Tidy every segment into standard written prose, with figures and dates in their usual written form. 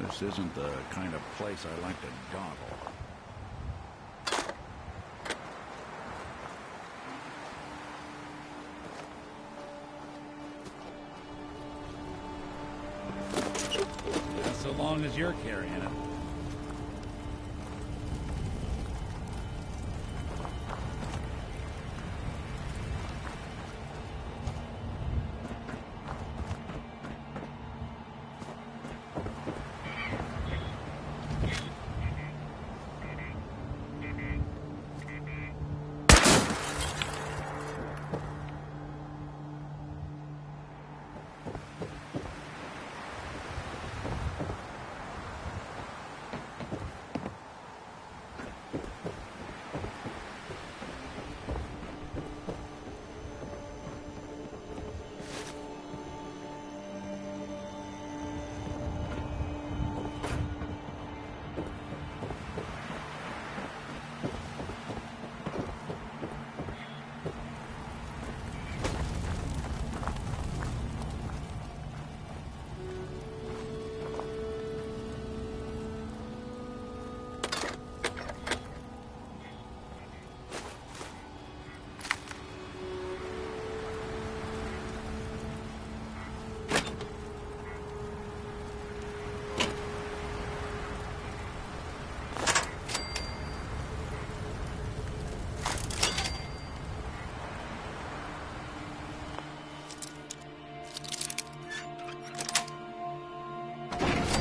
This isn't the kind of place I like to dawdle. So long as you're carrying it.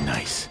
Nice.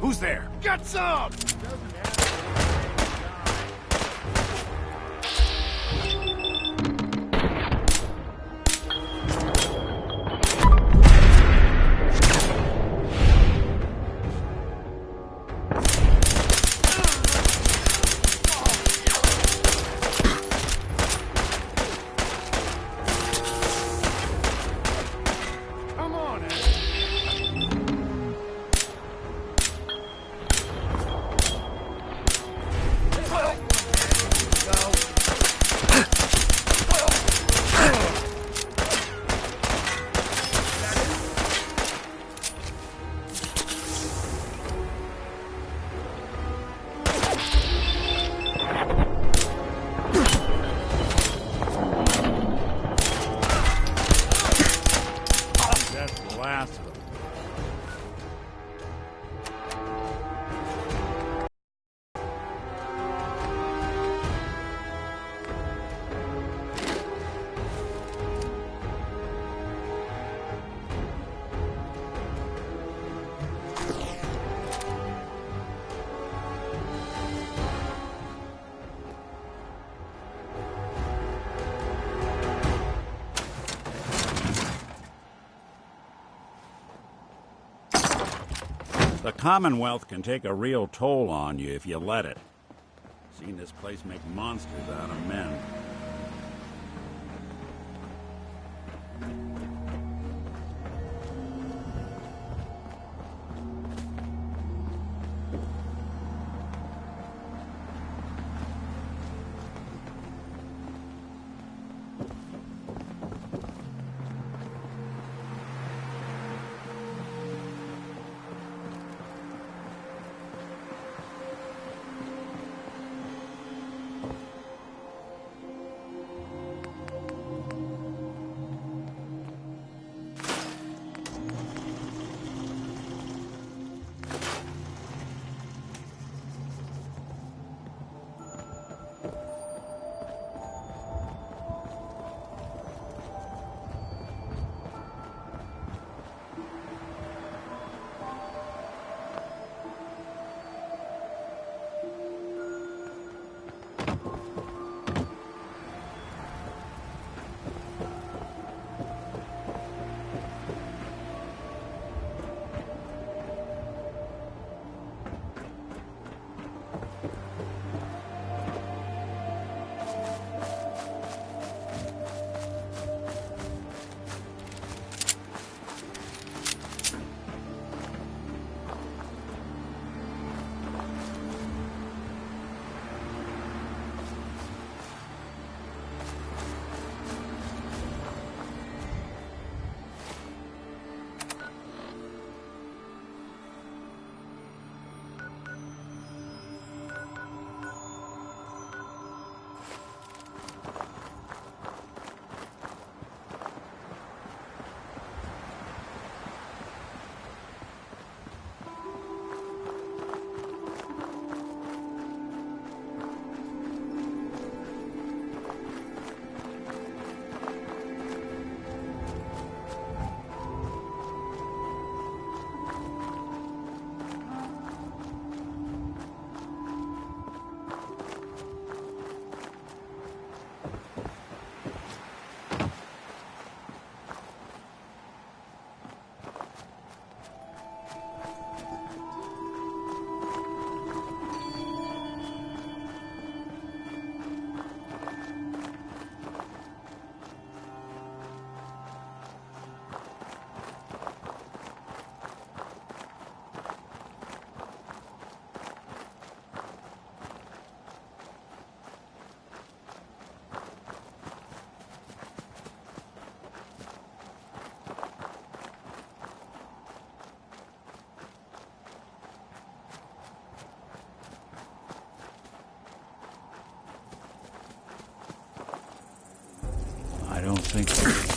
Who's there? Get some! The Commonwealth can take a real toll on you if you let it. Seen this place make monsters out of men. I don't think so.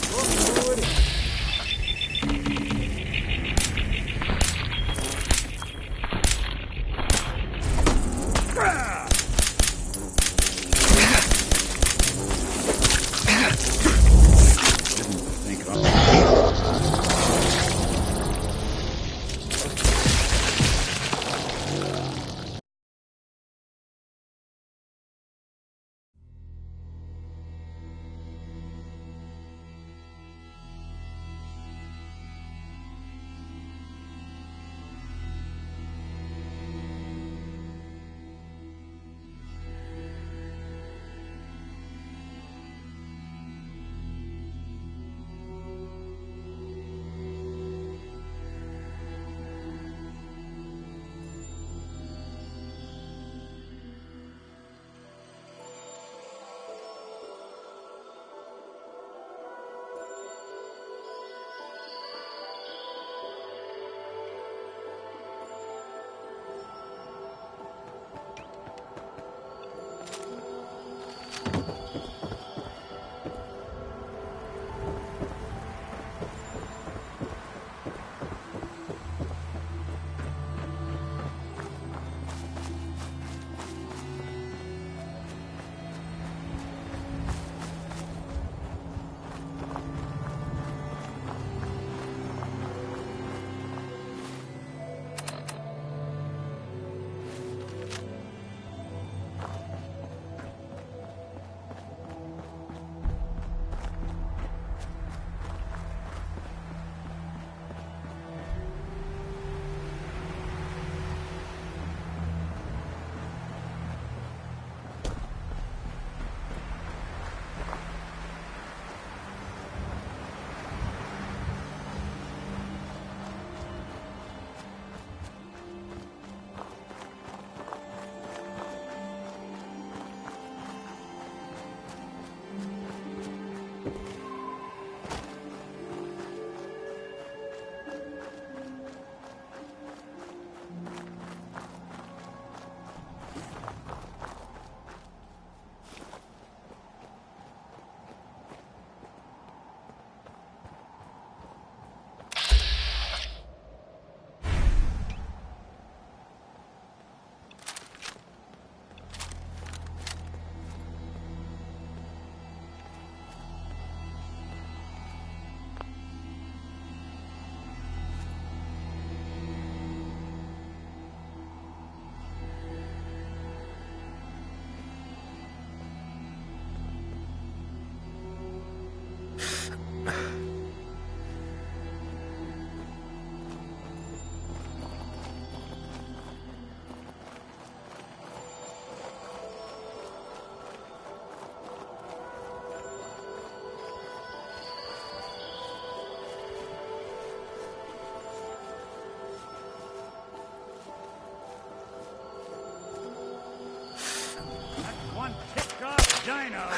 dino.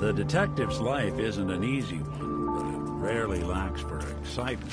The detective's life isn't an easy one, but it rarely lacks for excitement.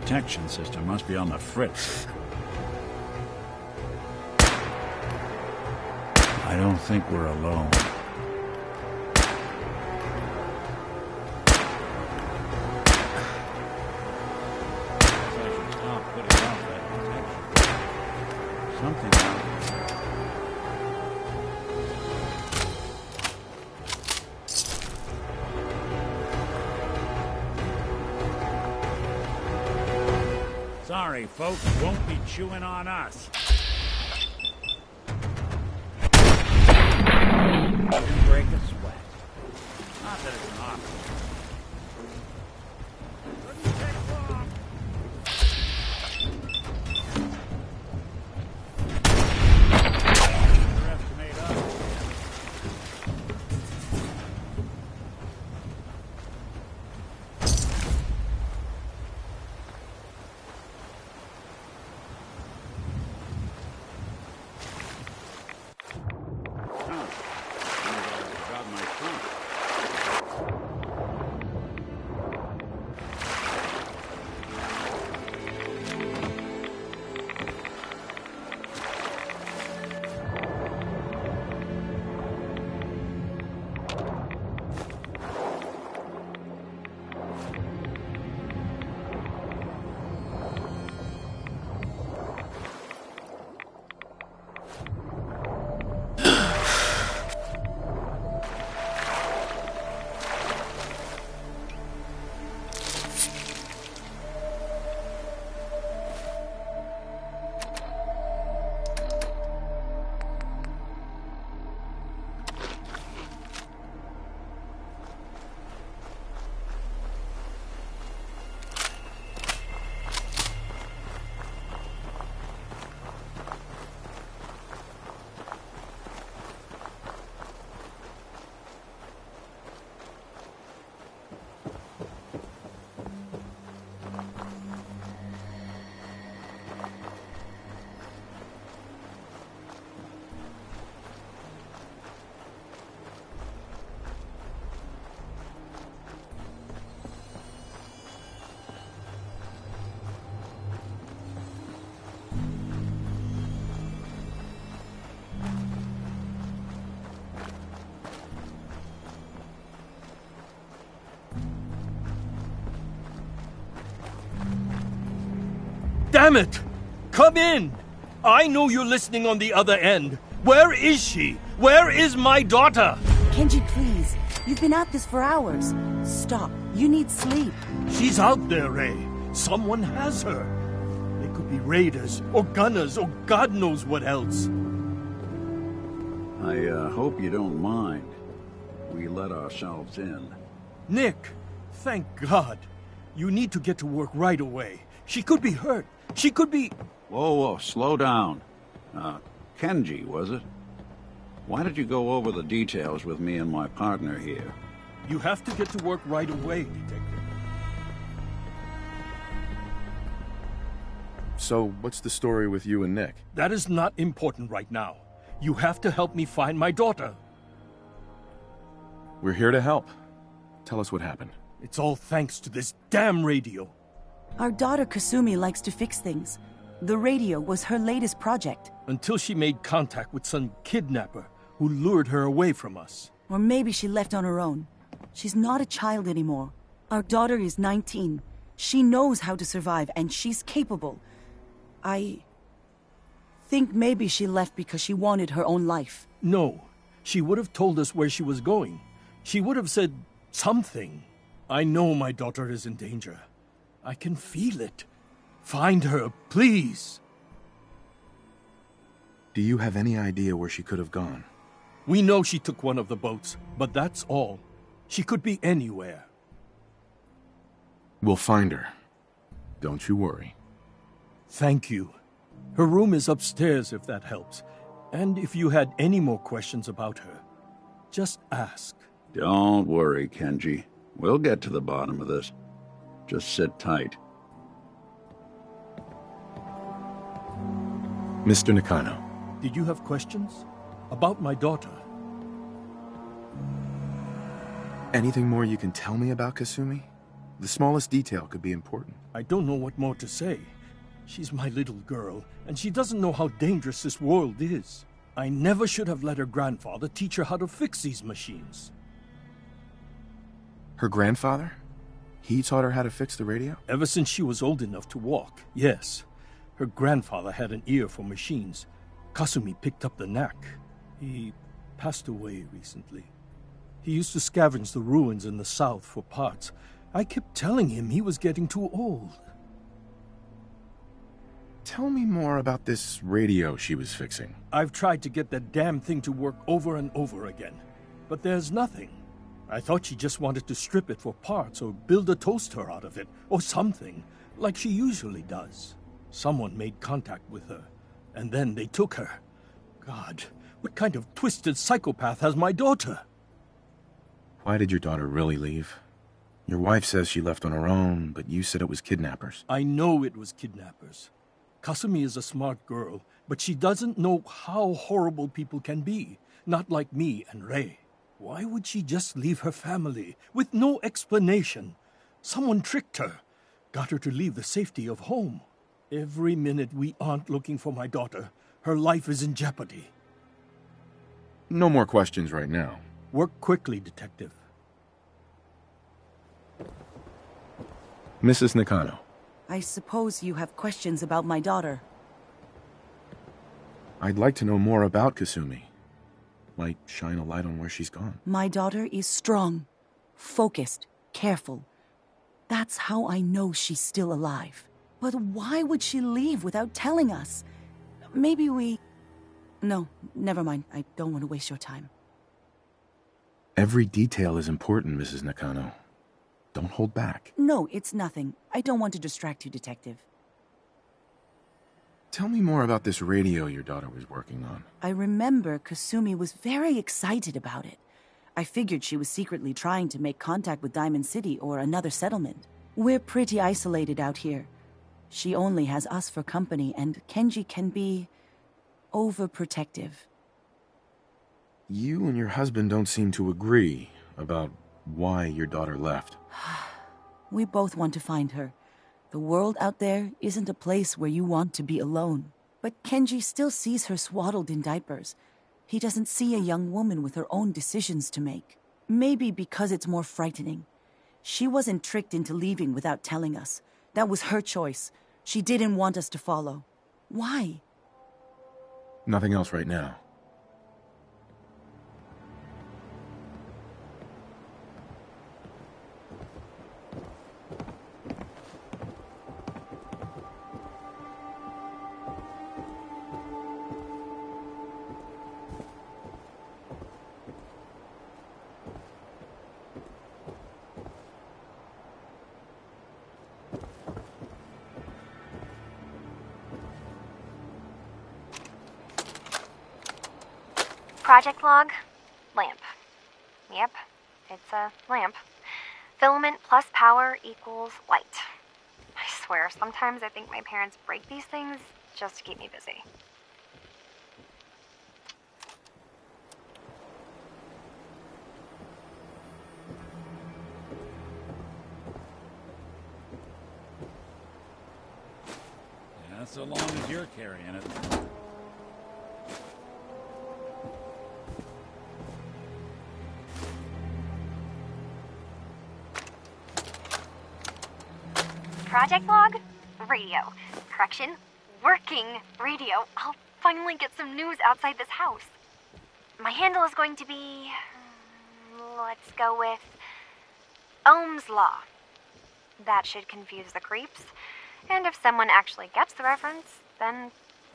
Detection system must be on the fritz. I don't think we're alone. Something out there. Sorry, folks, won't be chewing on us. Didn't break a sweat. Not that it's an option. Couldn't take long. Underestimate us. Damn it! Come in! I know you're listening on the other end. Where is she? Where is my daughter? Kenji, please. You've been at this for hours. Stop. You need sleep. She's out there, Ray. Someone has her. They could be raiders, or gunners, or God knows what else. I hope you don't mind. We let ourselves in. Nick, thank God. You need to get to work right away. She could be hurt. She could be... Whoa, slow down. Kenji, was it? Why did you go over the details with me and my partner here? You have to get to work right away, Detective. So, what's the story with you and Nick? That is not important right now. You have to help me find my daughter. We're here to help. Tell us what happened. It's all thanks to this damn radio. Our daughter Kasumi likes to fix things. The radio was her latest project. Until she made contact with some kidnapper who lured her away from us. Or maybe she left on her own. She's not a child anymore. Our daughter is 19. She knows how to survive, and she's capable. I think maybe she left because she wanted her own life. No, she would have told us where she was going. She would have said something. I know my daughter is in danger. I can feel it. Find her, please. Do you have any idea where she could have gone? We know she took one of the boats, but that's all. She could be anywhere. We'll find her. Don't you worry. Thank you. Her room is upstairs if that helps. And if you had any more questions about her, just ask. Don't worry, Kenji. We'll get to the bottom of this. Just sit tight. Mr. Nakano. Did you have questions? About my daughter? Anything more you can tell me about Kasumi? The smallest detail could be important. I don't know what more to say. She's my little girl, and she doesn't know how dangerous this world is. I never should have let her grandfather teach her how to fix these machines. Her grandfather? He taught her how to fix the radio? Ever since she was old enough to walk, yes. Her grandfather had an ear for machines. Kasumi picked up the knack. He passed away recently. He used to scavenge the ruins in the south for parts. I kept telling him he was getting too old. Tell me more about this radio she was fixing. I've tried to get that damn thing to work over and over again, but there's nothing. I thought she just wanted to strip it for parts or build a toaster out of it, or something, like she usually does. Someone made contact with her, and then they took her. God, what kind of twisted psychopath has my daughter? Why did your daughter really leave? Your wife says she left on her own, but you said it was kidnappers. I know it was kidnappers. Kasumi is a smart girl, but she doesn't know how horrible people can be. Not like me and Rei. Why would she just leave her family, with no explanation? Someone tricked her, got her to leave the safety of home. Every minute we aren't looking for my daughter, her life is in jeopardy. No more questions right now. Work quickly, Detective. Mrs. Nakano. I suppose you have questions about my daughter. I'd like to know more about Kasumi. Might shine a light on where she's gone. My daughter is strong, focused, careful. That's how I know she's still alive. But why would she leave without telling us? Maybe we... No, never mind. I don't want to waste your time. Every detail is important, Mrs. Nakano. Don't hold back. No, it's nothing. I don't want to distract you, Detective. Tell me more about this radio your daughter was working on. I remember Kasumi was very excited about it. I figured she was secretly trying to make contact with Diamond City or another settlement. We're pretty isolated out here. She only has us for company, and Kenji can be... overprotective. You and your husband don't seem to agree about why your daughter left. We both want to find her. The world out there isn't a place where you want to be alone. But Kenji still sees her swaddled in diapers. He doesn't see a young woman with her own decisions to make. Maybe because it's more frightening. She wasn't tricked into leaving without telling us. That was her choice. She didn't want us to follow. Why? Nothing else right now. Project log, lamp. Yep, it's a lamp. Filament plus power equals light. I swear, sometimes I think my parents break these things just to keep me busy. Yeah, so long as you're carrying it. Project log? Radio. Correction. Working radio. I'll finally get some news outside this house. My handle is going to be... let's go with... Ohm's Law. That should confuse the creeps. And if someone actually gets the reference, then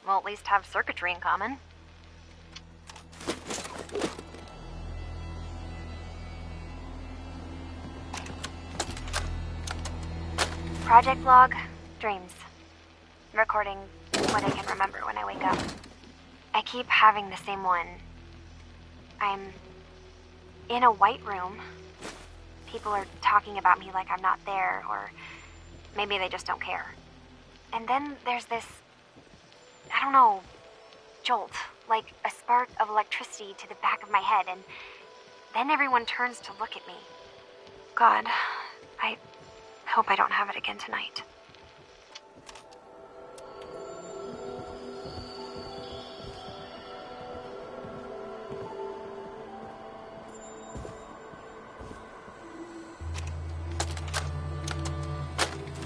we'll at least have circuitry in common. Project log, dreams. Recording what I can remember when I wake up. I keep having the same one. I'm in a white room. People are talking about me like I'm not there, or maybe they just don't care. And then there's this, I don't know, jolt, like a spark of electricity to the back of my head, and then everyone turns to look at me. God, I hope I don't have it again tonight.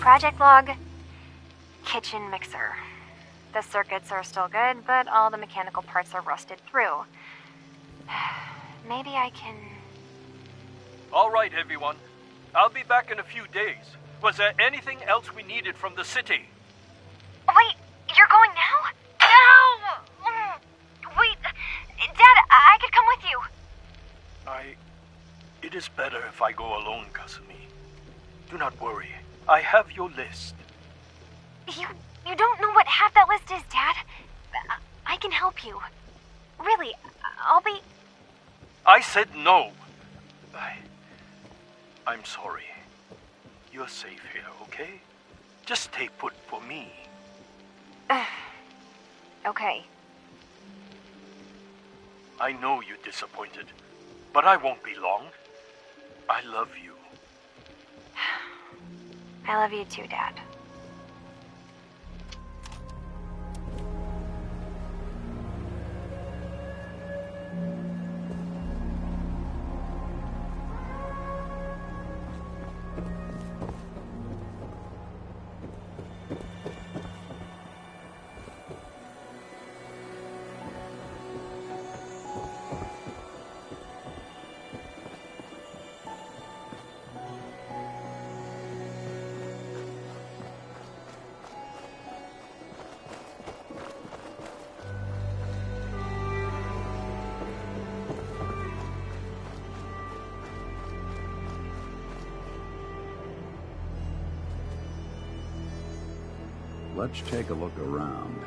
Project log, kitchen mixer. The circuits are still good, but all the mechanical parts are rusted through. Maybe I can... All right, everyone. I'll be back in a few days. Was there anything else we needed from the city? Wait, you're going now? No! Wait, Dad, I could come with you. It is better if I go alone, Kasumi. Do not worry. I have your list. You don't know what half that list is, Dad. I can help you. Really, I'll be... I said no. I'm sorry. You're safe here, okay? Just stay put for me. Okay. I know you're disappointed, but I won't be long. I love you. I love you too, Dad. Let's take a look around.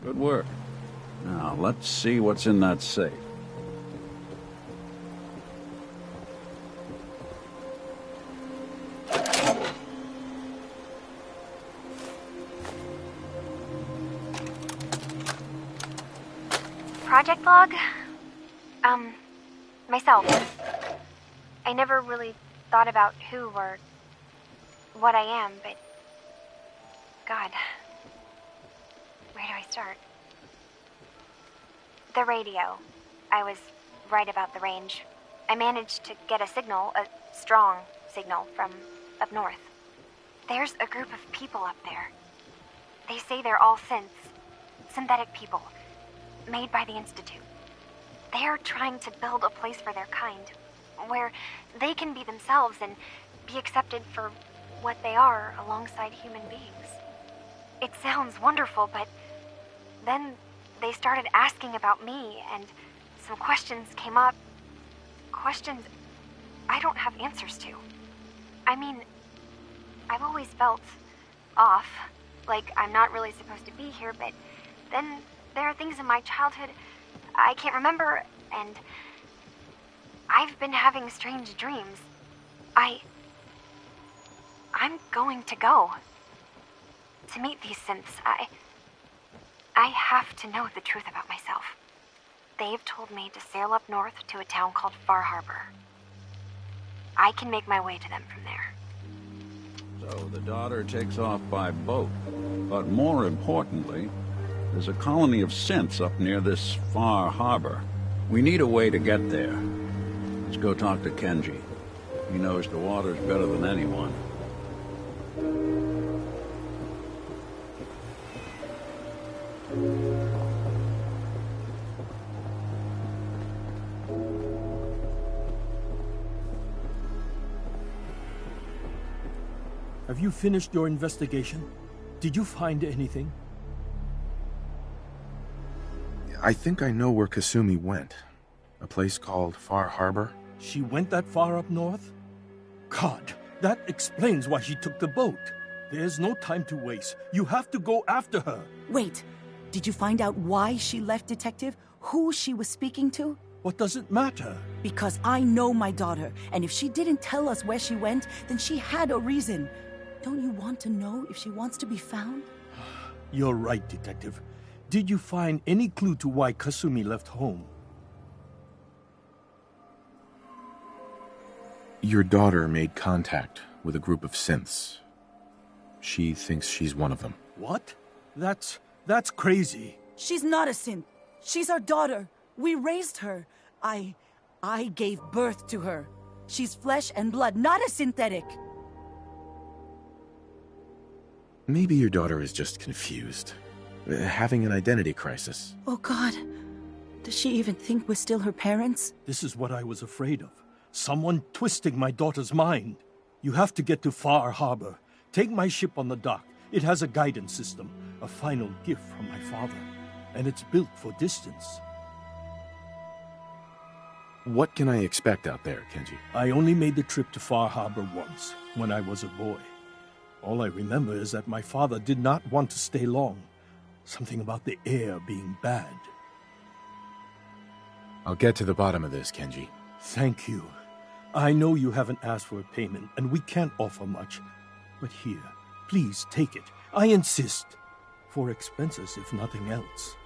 Good work. Now, let's see what's in that safe. Project log? Myself. I never really thought about who or what I am, but... God... Where do I start? The radio. I was right about the range. I managed to get a signal, a strong signal, from up north. There's a group of people up there. They say they're all synths. Synthetic people. Made by the Institute. They're trying to build a place for their kind, where they can be themselves and be accepted for what they are alongside human beings. It sounds wonderful, but then they started asking about me, and some questions came up. Questions I don't have answers to. I mean, I've always felt off, like I'm not really supposed to be here, but then there are things in my childhood I can't remember, and I've been having strange dreams. I'm going to go to meet these synths. I have to know the truth about myself. They've told me to sail up north to a town called Far Harbor. I can make my way to them from there. So the daughter takes off by boat. But more importantly, there's a colony of synths up near this Far Harbor. We need a way to get there. Let's go talk to Kenji. He knows the waters better than anyone. Have you finished your investigation? Did you find anything? I think I know where Kasumi went. A place called Far Harbor. She went that far up north? God, that explains why she took the boat. There's no time to waste. You have to go after her. Wait, did you find out why she left, Detective? Who she was speaking to? What does it matter? Because I know my daughter, and if she didn't tell us where she went, then she had a reason. Don't you want to know if she wants to be found? You're right, Detective. Did you find any clue to why Kasumi left home? Your daughter made contact with a group of synths. She thinks she's one of them. What? That's crazy. She's not a synth. She's our daughter. We raised her. I gave birth to her. She's flesh and blood, not a synthetic. Maybe your daughter is just confused. Having an identity crisis. Oh, God. Does she even think we're still her parents? This is what I was afraid of. Someone twisting my daughter's mind. You have to get to Far Harbor. Take my ship on the dock. It has a guidance system, a final gift from my father. And it's built for distance. What can I expect out there, Kenji? I only made the trip to Far Harbor once, when I was a boy. All I remember is that my father did not want to stay long. Something about the air being bad. I'll get to the bottom of this, Kenji. Thank you. I know you haven't asked for a payment, and we can't offer much. But here, please take it. I insist. For expenses, if nothing else.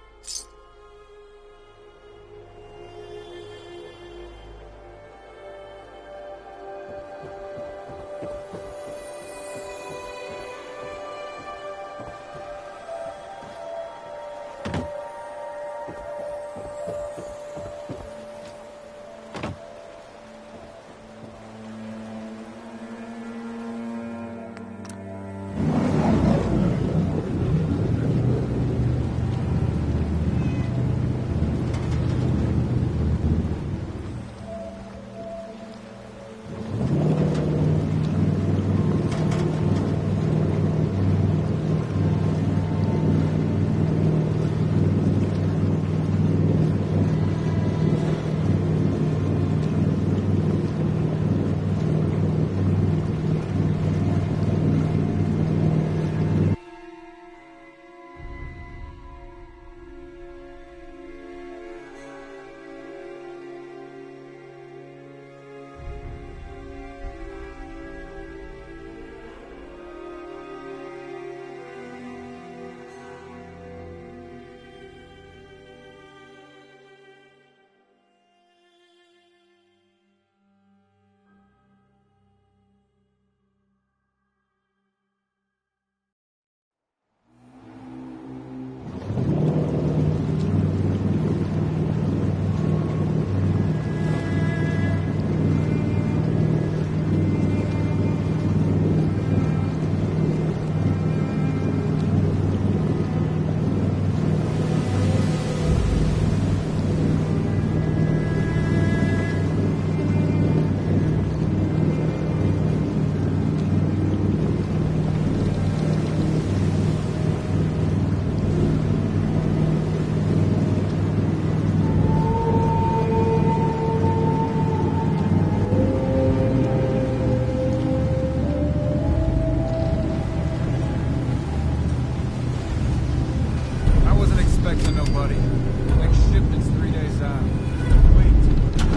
got nobody. Next shipment's 3 days out. Wait,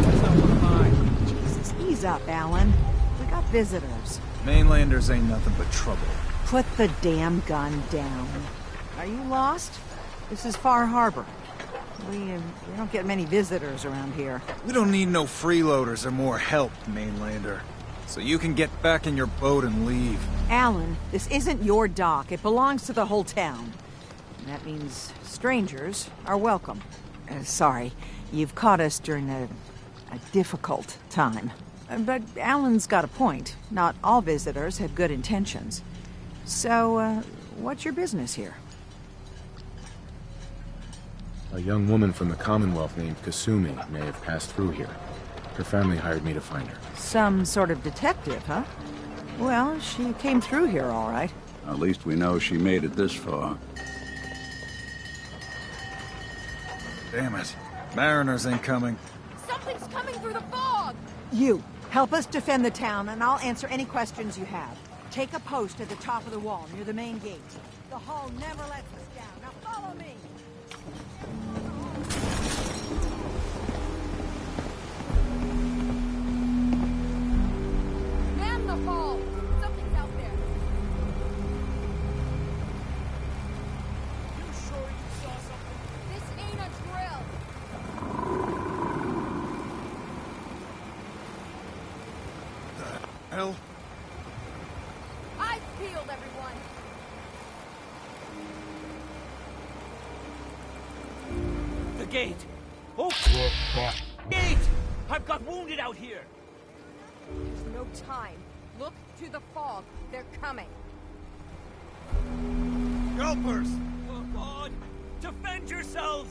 what's up with mine? Jesus, ease up, Alan. We got visitors. Mainlanders ain't nothing but trouble. Put the damn gun down. Are you lost? This is Far Harbor. We don't get many visitors around here. We don't need no freeloaders or more help, Mainlander. So you can get back in your boat and leave. Alan, this isn't your dock. It belongs to the whole town. And that means strangers are welcome. Sorry, you've caught us during a difficult time. But Alan's got a point. Not all visitors have good intentions. So, what's your business here? A young woman from the Commonwealth named Kasumi may have passed through here. Her family hired me to find her. Some sort of detective, huh? Well, she came through here all right. At least we know she made it this far. Damn it. Mariners ain't coming. Something's coming through the fog! You, help us defend the town, and I'll answer any questions you have. Take a post at the top of the wall, near the main gate. The hull never lets us down. Now follow me! Man the fall! Something's out there. You sure you saw something? This ain't a drill. Hell? I've peeled everyone. The gate! Oh! Gate! I've got wounded out here! There's no time. Look to the fog. They're coming. Helpers! Oh, God! Defend yourselves!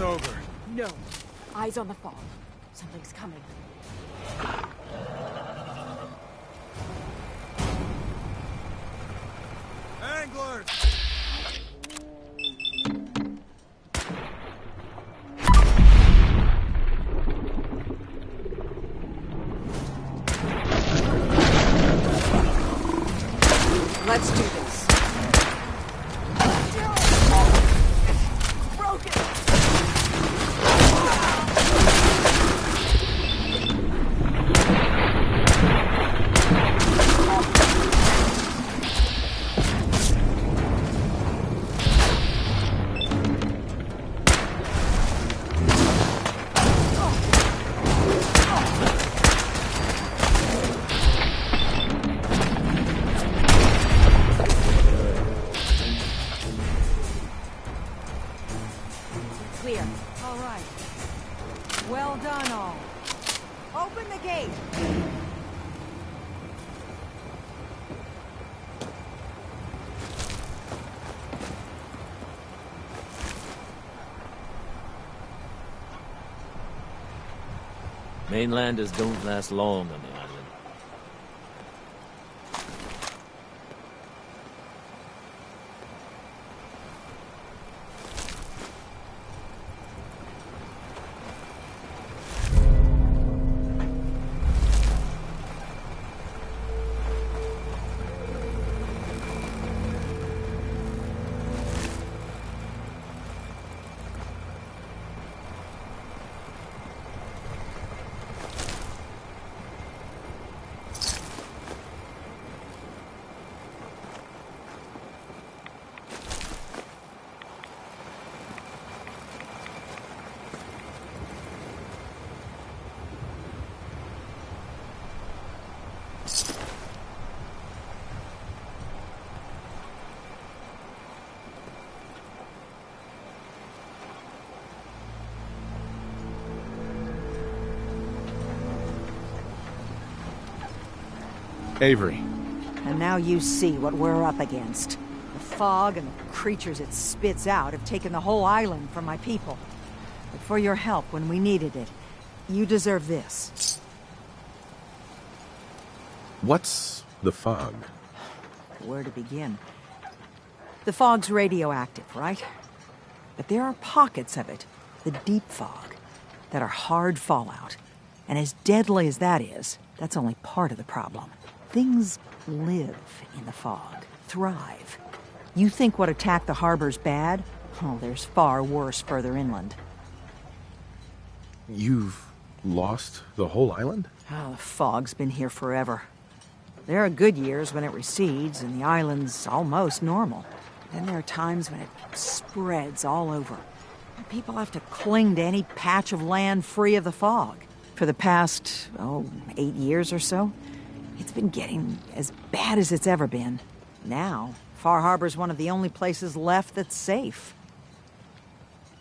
Over. No. Eyes on the fog. Something's coming. Anglers! Let's do this. Broken! Clear. All right. Well done, all. Open the gate. Mainlanders don't last long on the island. Avery. And now you see what we're up against. The fog and the creatures it spits out have taken the whole island from my people. But for your help when we needed it, you deserve this. What's the fog? Where to begin? The fog's radioactive, right? But there are pockets of it, the deep fog, that are hard fallout. And as deadly as that is, that's only part of the problem. Things live in the fog, thrive. You think what attacked the harbor's bad? Oh, there's far worse further inland. You've lost the whole island? Oh, the fog's been here forever. There are good years when it recedes and the island's almost normal. Then there are times when it spreads all over. And people have to cling to any patch of land free of the fog. For the past, 8 years or so, it's been getting as bad as it's ever been. Now, Far Harbor's one of the only places left that's safe.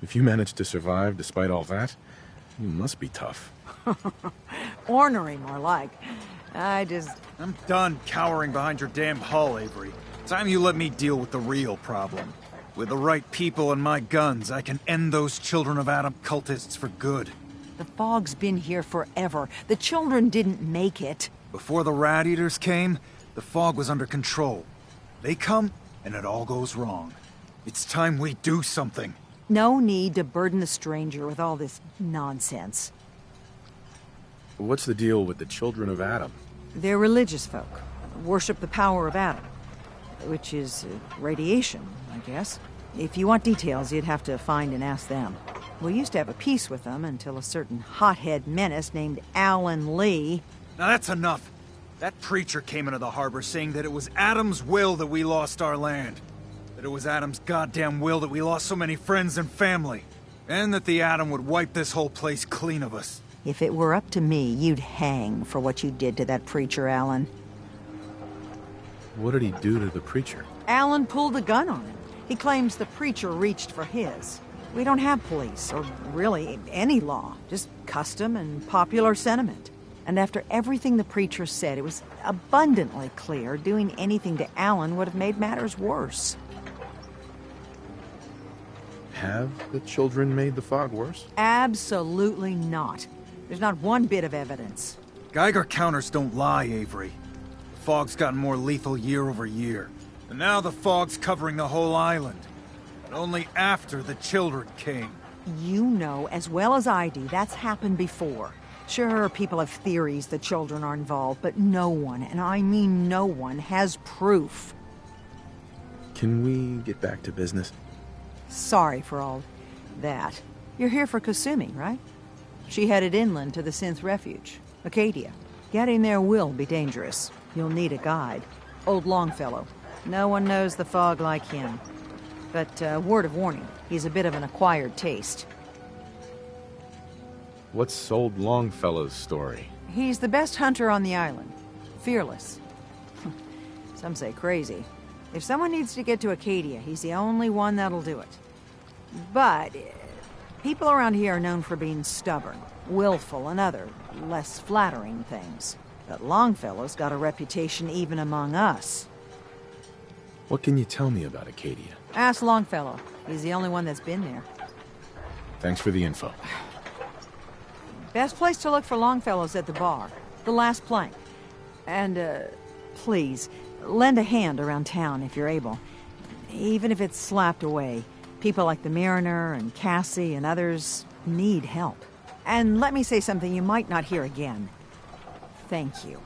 If you managed to survive despite all that, you must be tough. Ornery, more like. I'm done cowering behind your damn hull, Avery. Time you let me deal with the real problem. With the right people and my guns, I can end those Children of Adam cultists for good. The fog's been here forever. The children didn't make it. Before the Rat Eaters came, the fog was under control. They come, and it all goes wrong. It's time we do something. No need to burden the stranger with all this nonsense. What's the deal with the Children of Adam? They're religious folk. Worship the power of Adam. Which is radiation, I guess. If you want details, you'd have to find and ask them. We used to have a peace with them until a certain hothead menace named Alan Lee... Now that's enough. That preacher came into the harbor saying that it was Adam's will that we lost our land. That it was Adam's goddamn will that we lost so many friends and family. And that the Adam would wipe this whole place clean of us. If it were up to me, you'd hang for what you did to that preacher, Alan. What did he do to the preacher? Alan pulled a gun on him. He claims the preacher reached for his. We don't have police, or really any law, just custom and popular sentiment. And after everything the preacher said, it was abundantly clear doing anything to Alan would have made matters worse. Have the children made the fog worse? Absolutely not. There's not one bit of evidence. Geiger counters don't lie, Avery. The fog's gotten more lethal year over year. And now the fog's covering the whole island. But only after the children came. You know as well as I do that's happened before. Sure, people have theories the children are involved, but no one, and I mean no one, has proof. Can we get back to business? Sorry for all that. You're here for Kasumi, right? She headed inland to the Synth Refuge, Acadia. Getting there will be dangerous. You'll need a guide. Old Longfellow. No one knows the fog like him. But, word of warning, he's a bit of an acquired taste. What's old Longfellow's story? He's the best hunter on the island. Fearless. Some say crazy. If someone needs to get to Acadia, he's the only one that'll do it. But people around here are known for being stubborn, willful, and other, less flattering things. But Longfellow's got a reputation even among us. What can you tell me about Acadia? Ask Longfellow. He's the only one that's been there. Thanks for the info. Best place to look for Longfellow's at the bar. The last plank. And, please, lend a hand around town if you're able. Even if it's slapped away. People like the Mariner and Cassie and others need help. And let me say something you might not hear again. Thank you.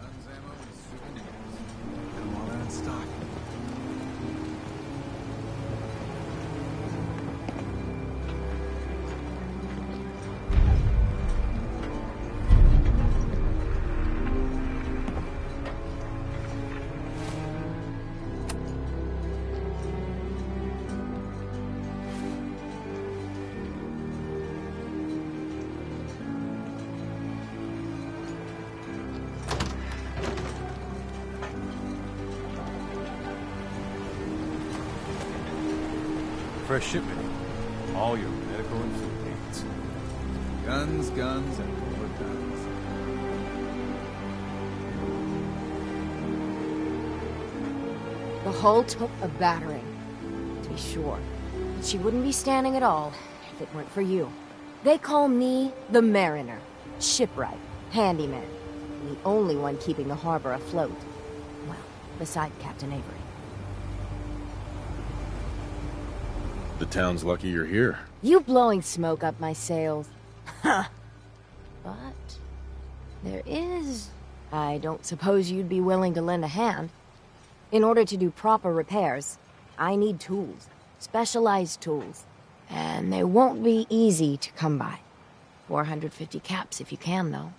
Guns, ammo, and souvenirs. Get 'em all out in stock. Fresh shipment. All your medical and food needs. Guns, guns, and more guns. The hull took a battering, to be sure. But she wouldn't be standing at all if it weren't for you. They call me the Mariner, shipwright, handyman, and the only one keeping the harbor afloat. Well, beside Captain Avery. The town's lucky you're here. You blowing smoke up my sails. Huh. But there is... I don't suppose you'd be willing to lend a hand. In order to do proper repairs, I need tools. Specialized tools. And they won't be easy to come by. 450 caps if you can, though.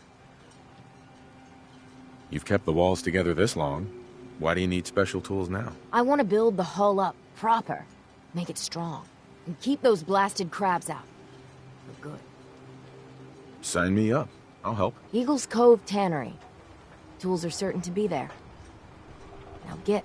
You've kept the walls together this long. Why do you need special tools now? I want to build the hull up proper. Make it strong. And keep those blasted crabs out. For good. Sign me up. I'll help. Eagles Cove Tannery. Tools are certain to be there. Now get.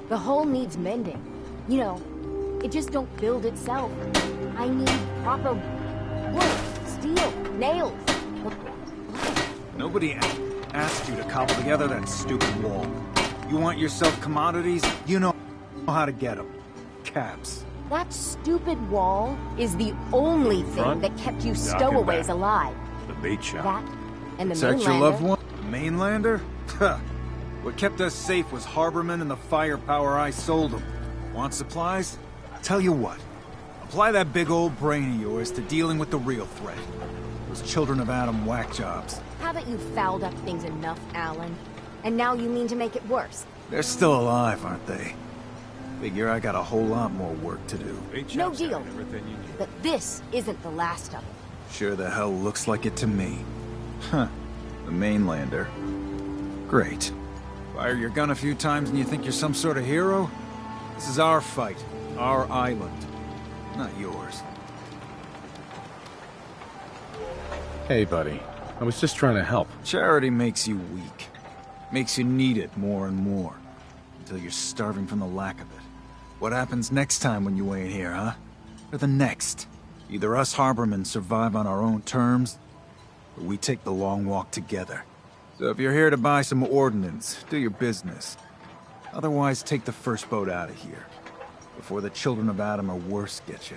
The hull needs mending. You know, it just don't build itself. I need proper wood, steel, nails. Nobody asked you to cobble together that stupid wall. You want yourself commodities? You know how to get them. Caps. That stupid wall is the only thing that kept you stowaways alive. The bait shop. That and the Is that mainlander. your loved one? Mainlander? Huh. What kept us safe was Harborman and the firepower I sold them. Want supplies? Tell you what. Apply that big old brain of yours to dealing with the real threat. Those Children of Adam whack jobs. Haven't you fouled up things enough, Alan? And now you mean to make it worse? They're still alive, aren't they? Figure I got a whole lot more work to do. Bait No shop's deal. got everything you need. But this isn't the last of it. Sure the hell looks like it to me. Huh. The Mainlander. Great. Fire your gun a few times and you think you're some sort of hero? This is our fight. Our island. Not yours. Hey, buddy. I was just trying to help. Charity makes you weak. Makes you need it more and more. Until you're starving from the lack of it. What happens next time when you ain't here, huh? Or the next? Either us Harbormen survive on our own terms, or we take the long walk together. So if you're here to buy some ordnance, do your business. Otherwise, take the first boat out of here. Before the Children of Adam or worse get you.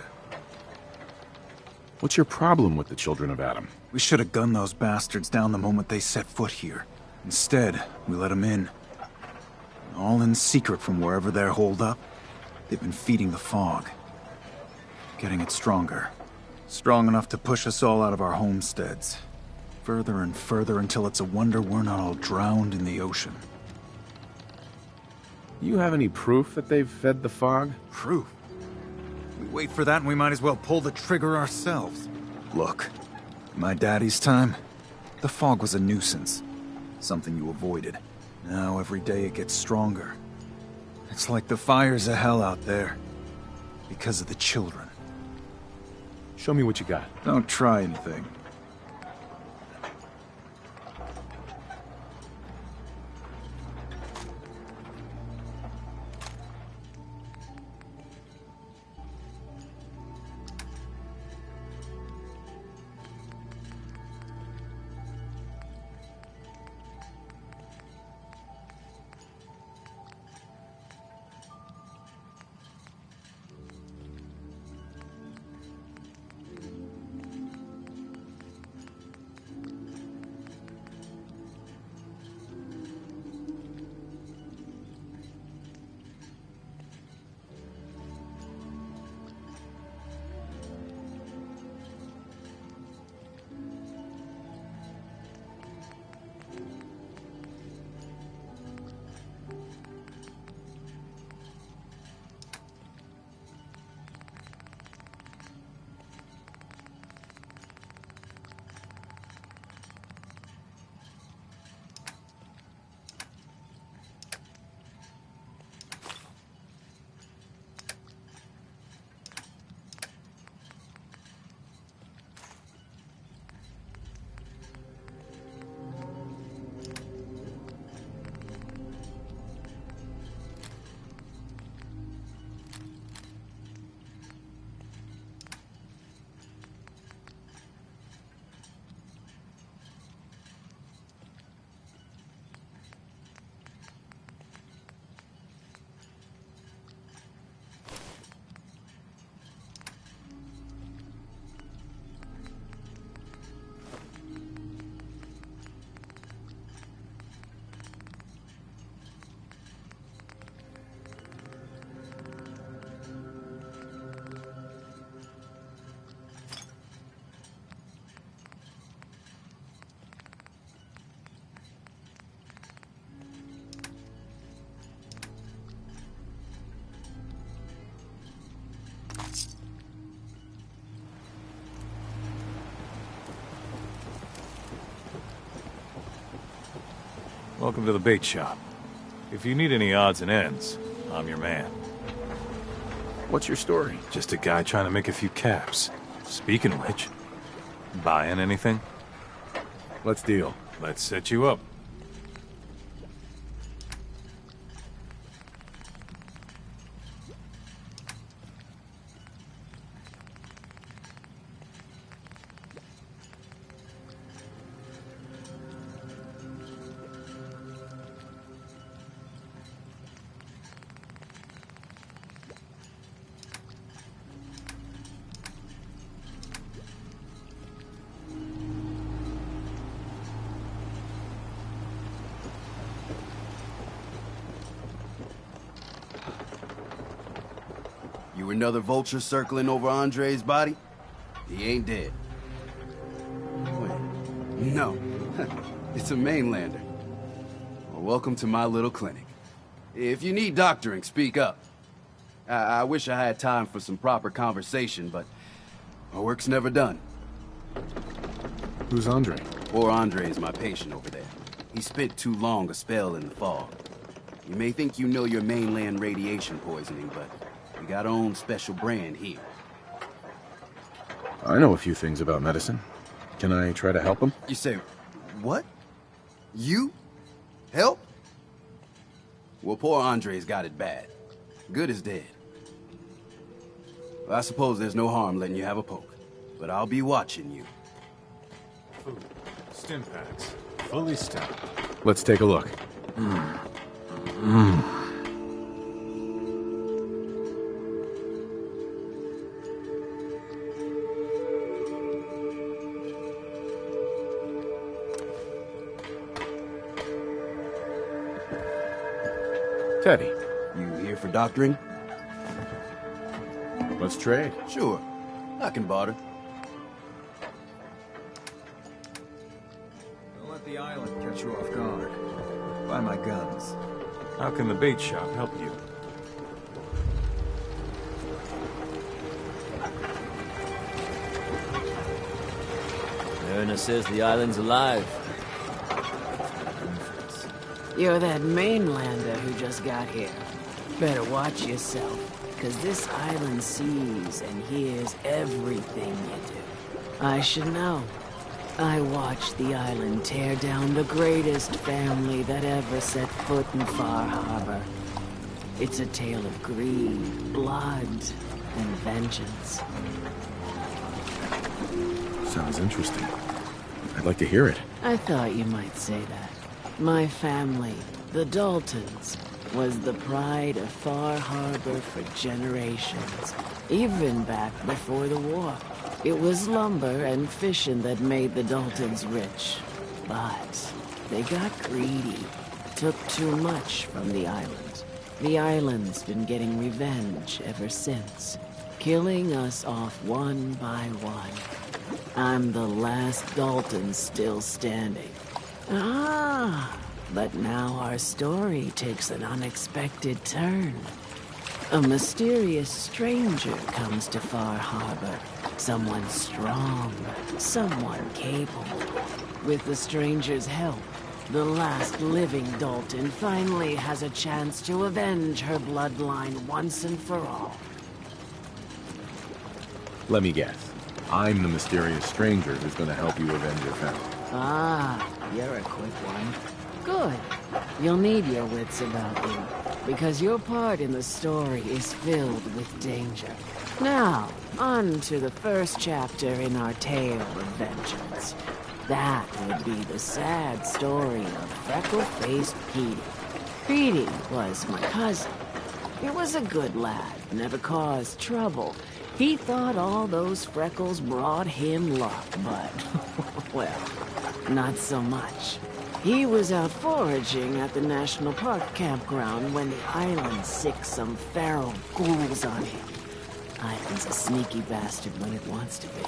What's your problem with the Children of Adam? We should have gunned those bastards down the moment they set foot here. Instead, we let them in. All in secret from wherever they're holed up. They've been feeding the fog. Getting it stronger. Strong enough to push us all out of our homesteads. Further and further until it's a wonder we're not all drowned in the ocean. You have any proof that they've fed the fog? Proof? We wait for that and we might as well pull the trigger ourselves. Look, in my daddy's time, the fog was a nuisance. Something you avoided. Now every day it gets stronger. It's like the fires of hell out there. Because of the children. Show me what you got. Don't try anything. Welcome to the bait shop. If you need any odds and ends, I'm your man. What's your story? Just a guy trying to make a few caps. Speaking of which, buying anything? Let's deal. Let's set you up. You another vulture circling over Andre's body? He ain't dead. Wait, no. It's a mainlander. Well, welcome to my little clinic. If you need doctoring, speak up. I wish I had time for some proper conversation, but my work's never done. Who's Andre? Poor Andre is my patient over there. He spent too long a spell in the fog. You may think you know your mainland radiation poisoning, but we got our own special brand here. I know a few things about medicine. Can I try to help him? You say, what? You? Help? Well, poor Andre's got it bad. Good as dead. Well, I suppose there's no harm letting you have a poke, but I'll be watching you. Food. Stim packs. Fully stocked. Let's take a look. Teddy, You here for doctoring? let's trade. Sure. I can barter. Don't let the island catch you off guard. Buy my guns. How can the bait shop help you? Erna says the island's alive. You're that mainlander who just got here. Better watch yourself, because this island sees and hears everything you do. I should know. I watched the island tear down the greatest family that ever set foot in Far Harbor. It's a tale of greed, blood, and vengeance. Sounds interesting. I'd like to hear it. I thought you might say that. My family, the Daltons, was the pride of Far Harbor for generations, even back before the war. It was lumber and fishing that made the Daltons rich. But they got greedy, took too much from the island. The island's been getting revenge ever since, killing us off one by one. I'm the last Dalton still standing. Ah, but now our story takes an unexpected turn. A mysterious stranger comes to Far Harbor. Someone strong, someone capable. With the stranger's help, the last living Dalton finally has a chance to avenge her bloodline once and for all. Let me guess. I'm the mysterious stranger who's going to help you avenge your family. Ah, you're a quick one. Good. You'll need your wits about you, because your part in the story is filled with danger. Now, on to the first chapter in our tale of vengeance. That would be the sad story of freckle-faced Petey. Petey was my cousin. He was a good lad, never caused trouble. He thought all those freckles brought him luck, but, well, not so much. He was out foraging at the National Park campground when the island sicked some feral ghouls on him. Island's a sneaky bastard when it wants to be.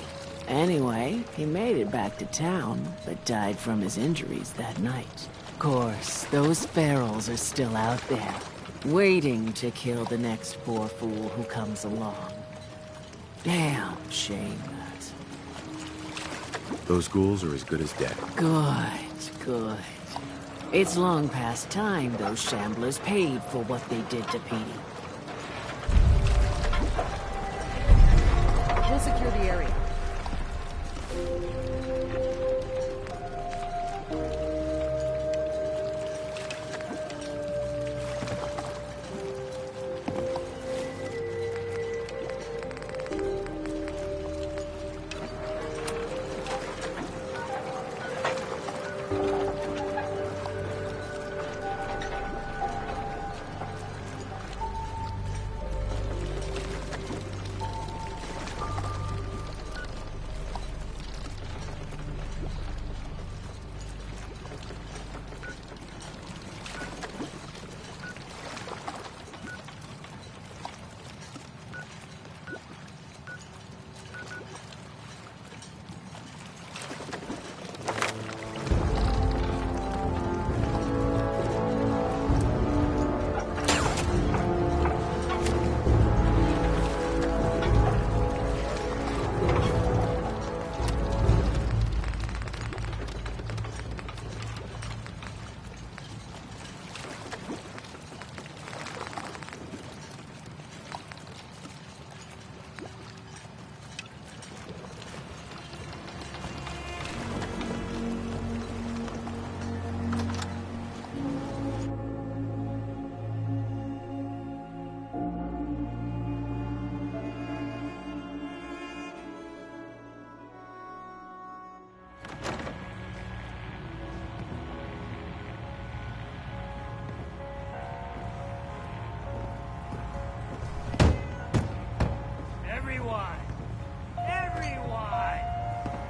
Anyway, he made it back to town, but died from his injuries that night. Of course, those ferals are still out there, waiting to kill the next poor fool who comes along. Damn shame that. Those ghouls are as good as dead. Good, good. It's long past time those shamblers paid for what they did to Petey. We'll secure the area.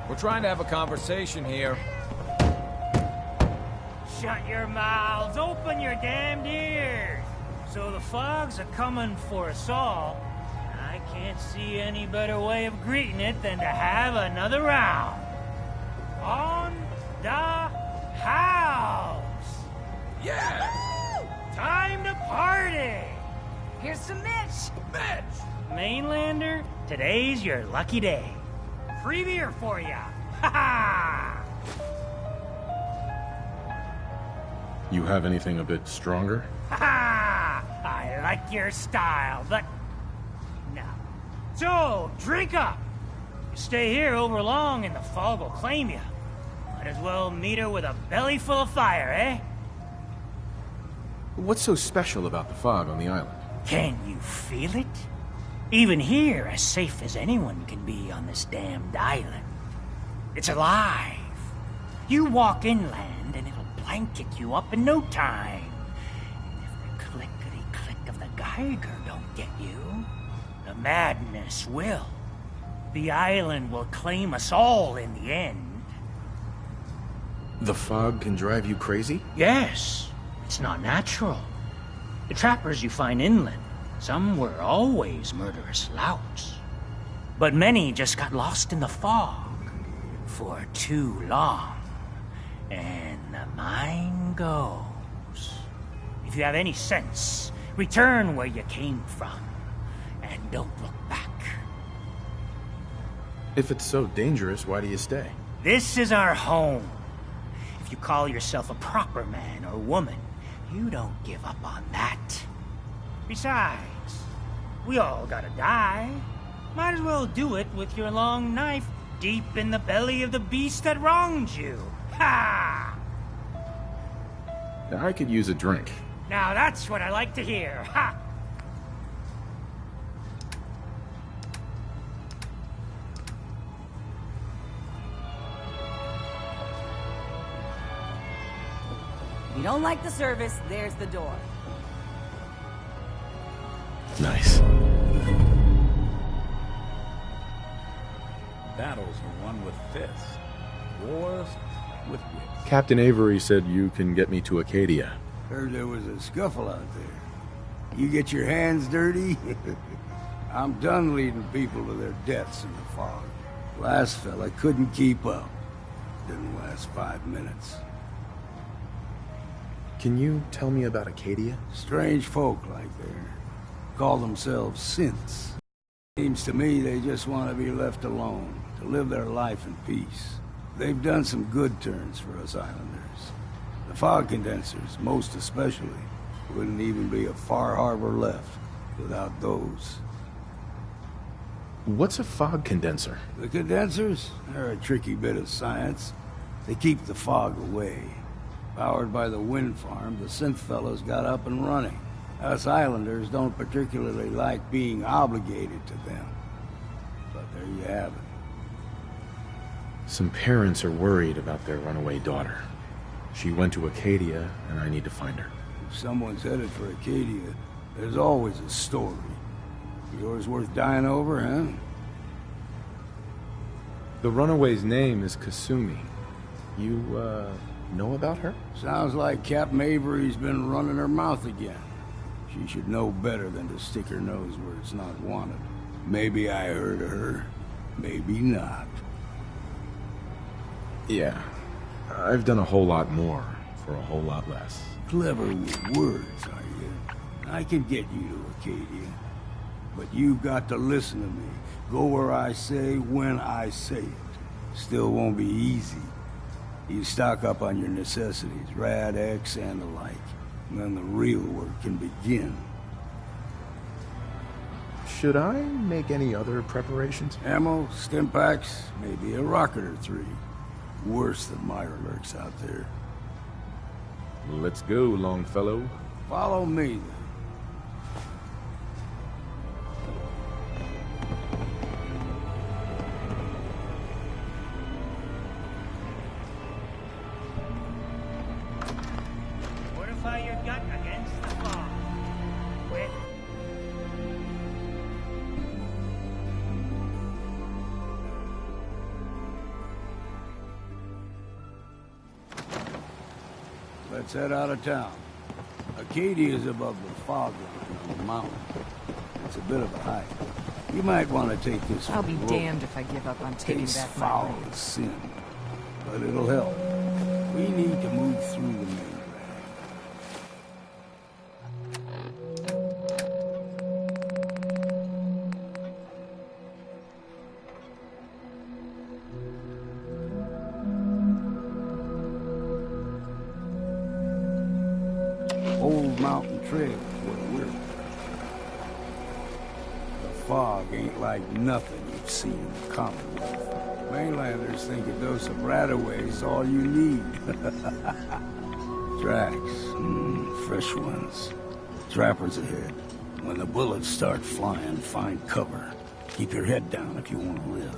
We're trying to have a conversation here. Shut your mouths, open your damned ears. So the fogs are coming for us all. I can't see any better way of greeting it than to have another round. On the house! Yeah! Time to party! Here's some Mitch! Mitch! Mainlander, today's your lucky day. Free beer for ya! Ha ha! You have anything a bit stronger? Ha ha! I like your style, but... no. So, drink up! You stay here over long and the fog will claim you. Might as well meet her with a belly full of fire, eh? What's so special about the fog on the island? Can you feel it? Even here, as safe as anyone can be on this damned island. It's alive. You walk inland and it'll blanket you up in no time. And if the clickety-click of the Geiger don't get you, the madness will. The island will claim us all in the end. The fog can drive you crazy? Yes. It's not natural. The trappers you find inland, some were always murderous louts. But many just got lost in the fog for too long. And the mind goes. If you have any sense, return where you came from. And don't look back. If it's so dangerous, why do you stay? This is our home. If you call yourself a proper man or woman, you don't give up on that. Besides, we all gotta die. Might as well do it with your long knife deep in the belly of the beast that wronged you. Ha! I could use a drink. Now that's what I like to hear. Ha! If you don't like the service, there's the door. Nice. Battles are won with fists. Wars with wits. Captain Avery said you can get me to Acadia. Heard there was a scuffle out there. You get your hands dirty? I'm done leading people to their deaths in the fog. Last fella couldn't keep up. Didn't last 5 minutes. Can you tell me about Acadia? Strange folk like there. Call themselves synths. Seems to me they just want to be left alone, to live their life in peace. They've done some good turns for us islanders. The fog condensers, most especially. Wouldn't even be a Far Harbor left without those. What's a fog condenser? The condensers? They're a tricky bit of science. They keep the fog away. Powered by the wind farm, the synth fellows got up and running. Us islanders don't particularly like being obligated to them. But there you have it. Some parents are worried about their runaway daughter. She went to Acadia, and I need to find her. If someone's headed for Acadia, there's always a story. Yours worth dying over, huh? The runaway's name is Kasumi. You, know about her? Sounds like Captain Avery's been running her mouth again. She should know better than to stick her nose where it's not wanted. Maybe I heard of her, maybe not. Yeah. I've done a whole lot more for a whole lot less. Clever with words, are you? I can get you to Acadia. But you've got to listen to me. Go where I say, when I say it. Still won't be easy. You stock up on your necessities, Rad X and the like. And then the real work can begin. Should I make any other preparations? Ammo, stim packs, maybe a rocket or three. Worse than Myra lurks out there. Let's go, Longfellow. Follow me, then. Fortify your gut against the fog. With Let's head out of town. Acadia's above the fog line on the mountain. It's a bit of a hike. You might want to take this. I'll be rope. damned if I give up on taking Tastes back my foul land. as sin, but it'll help. We need to move through the main drag. Old Mountain Trail is where we're going. The fog ain't like nothing you've seen in the Commonwealth. Mainlanders think a dose of Radaway's all you need. Tracks, fresh ones. Trappers ahead. When the bullets start flying, find cover. Keep your head down if you want to live.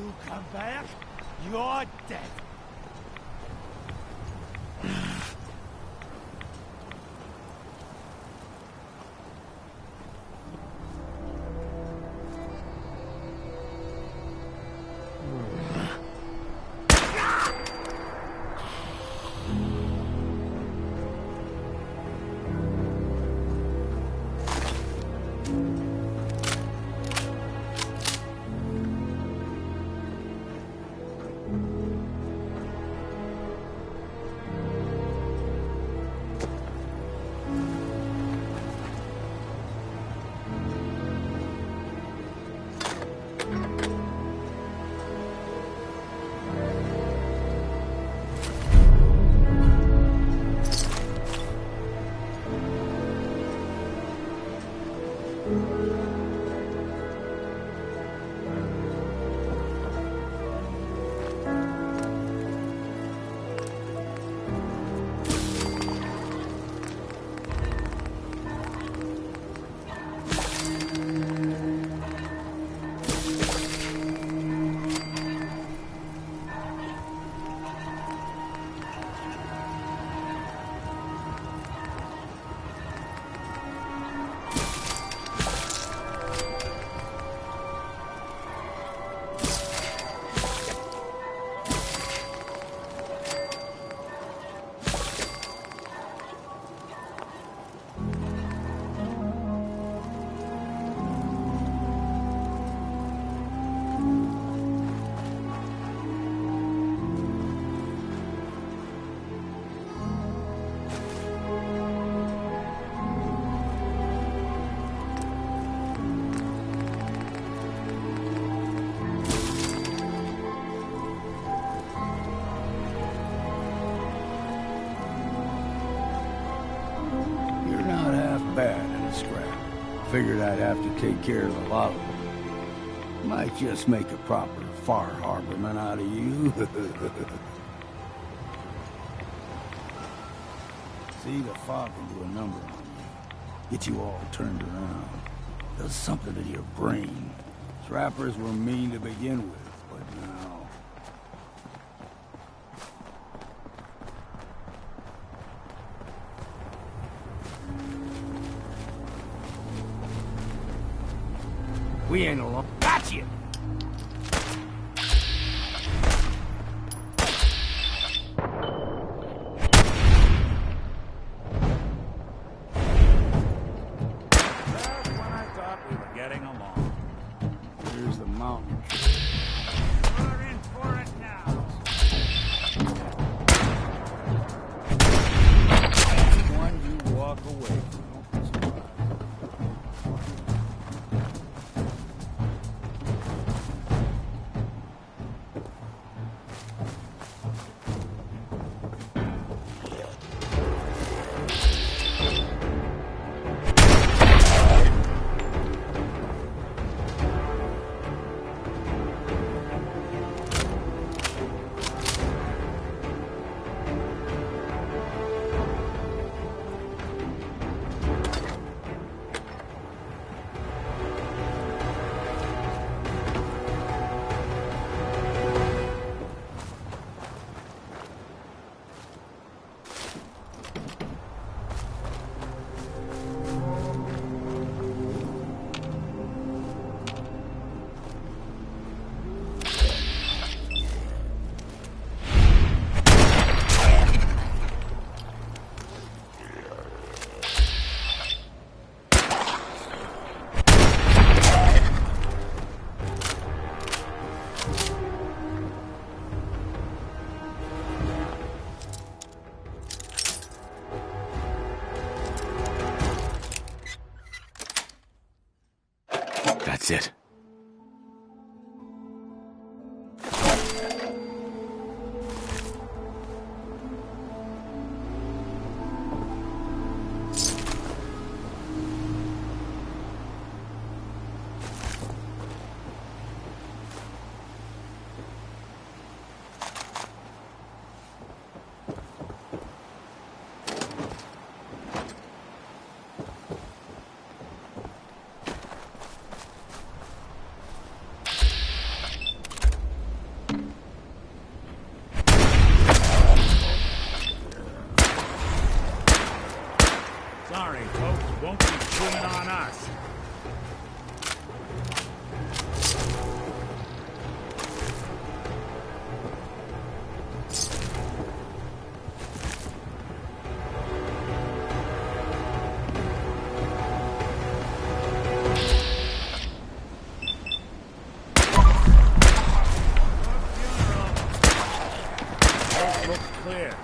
you come back, you're dead. Figured I'd have to take care of a lot of them. Might just make a proper Far Harborman out of you. See, the fog can do a number on you. Get you all turned around. Does something to your brain. Trappers were mean to begin with, but now... We ain't alone. Gotcha! Getting along. Here's the mountain. We're in for it now. One you walk away from. That's it. Sorry, folks, won't be chewing on us. Looks clear.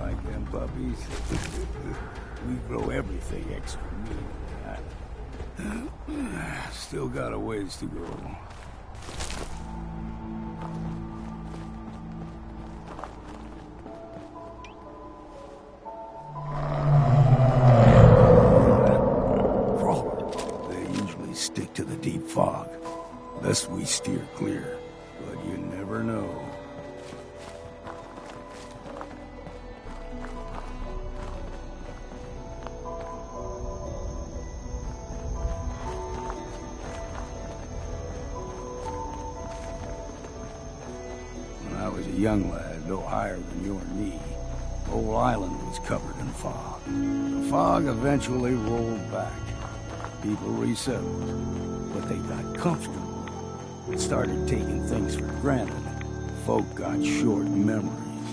like them puppies. We grow everything extra mean. Still got a ways to go. Stick to the deep fog, lest we steer clear. But you never know. When I was a young lad, no higher than your knee, the whole island was covered in fog. The fog eventually rolled back. People resettled, but they got comfortable and started taking things for granted. Folk got short memories.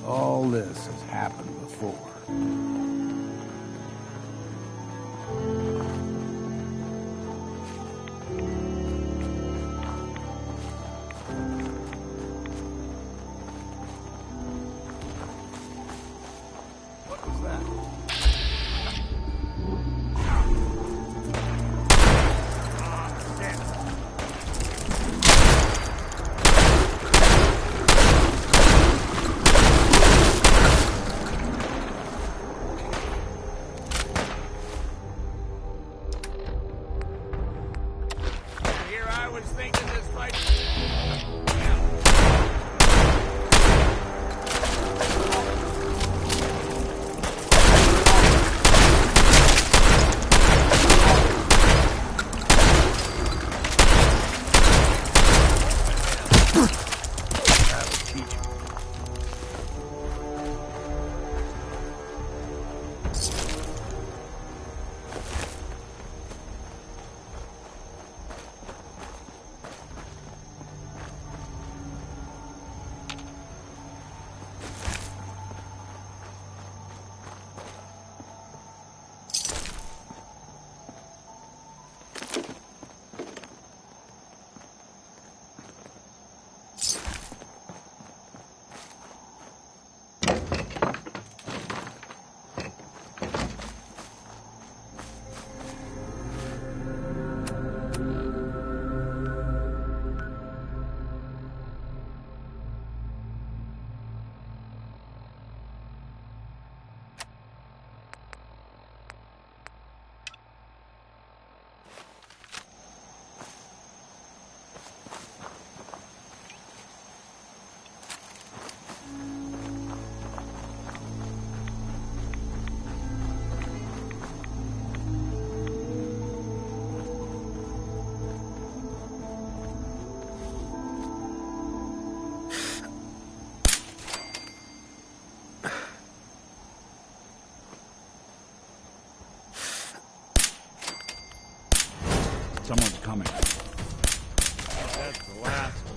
All this has happened before. What was that? Someone's coming. That's the last one.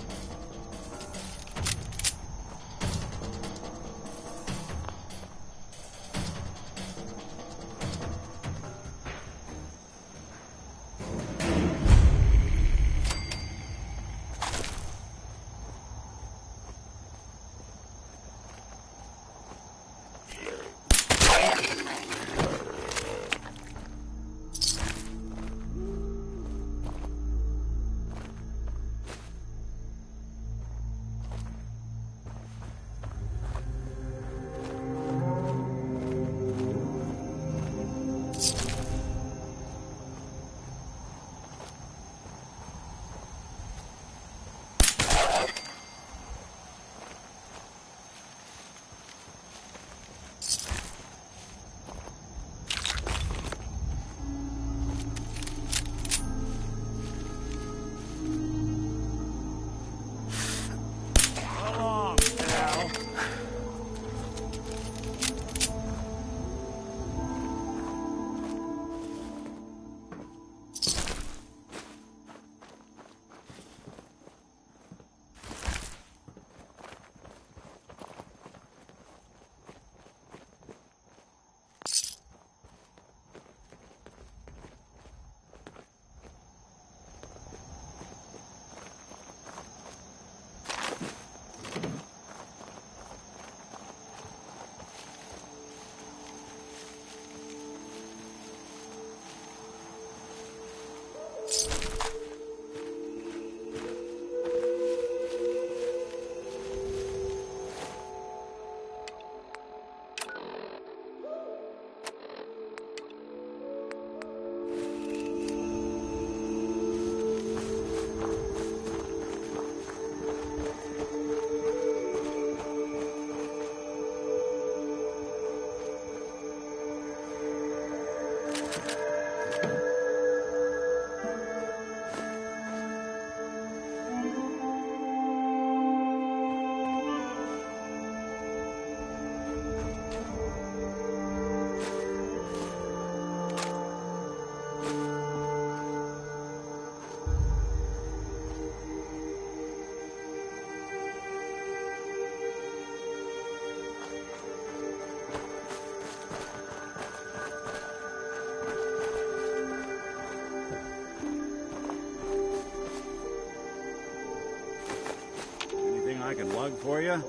I can lug for you?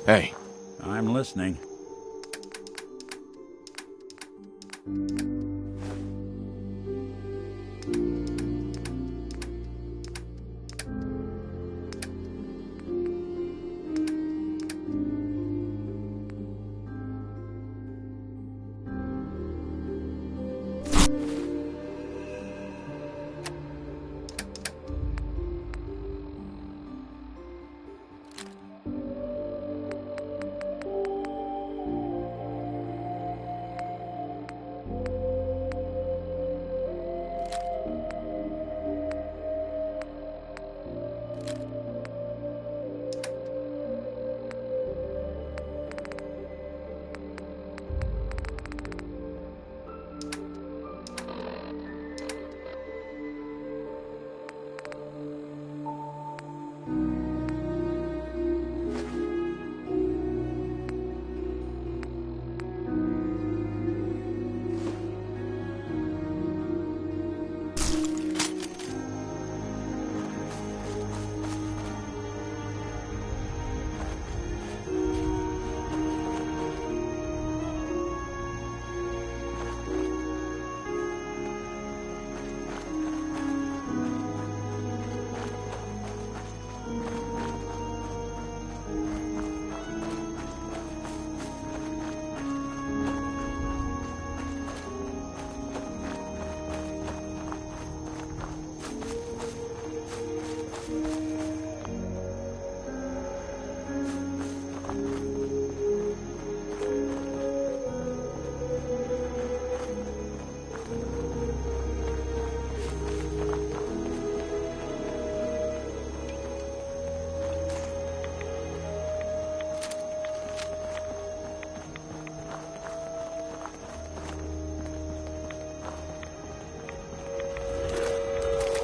Hey. I'm listening.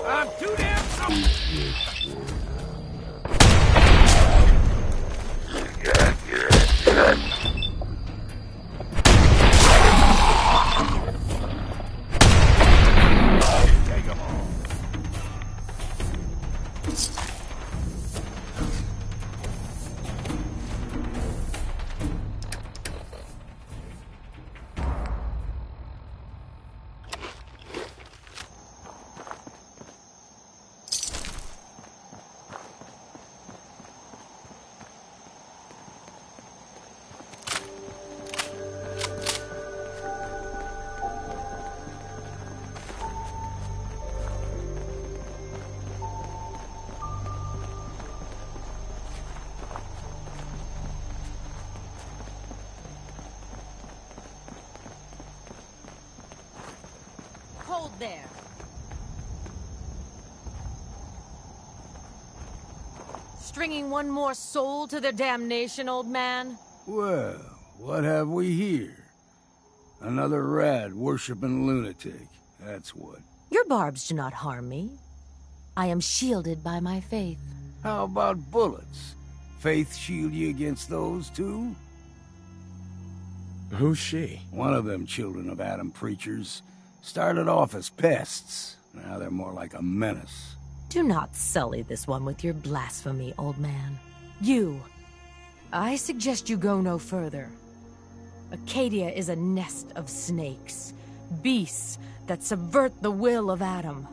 I'm too damn... Hold there. Stringing one more soul to their damnation, old man? Well, what have we here? Another rad worshipping lunatic, that's what. Your barbs do not harm me. I am shielded by my faith. How about bullets? Faith shield you against those, too? Who's she? One of them children of Adam preachers. Started off as pests. Now they're more like a menace. Do not sully this one with your blasphemy, old man. You. I suggest you go no further. Acadia is a nest of snakes. Beasts that subvert the will of Adam.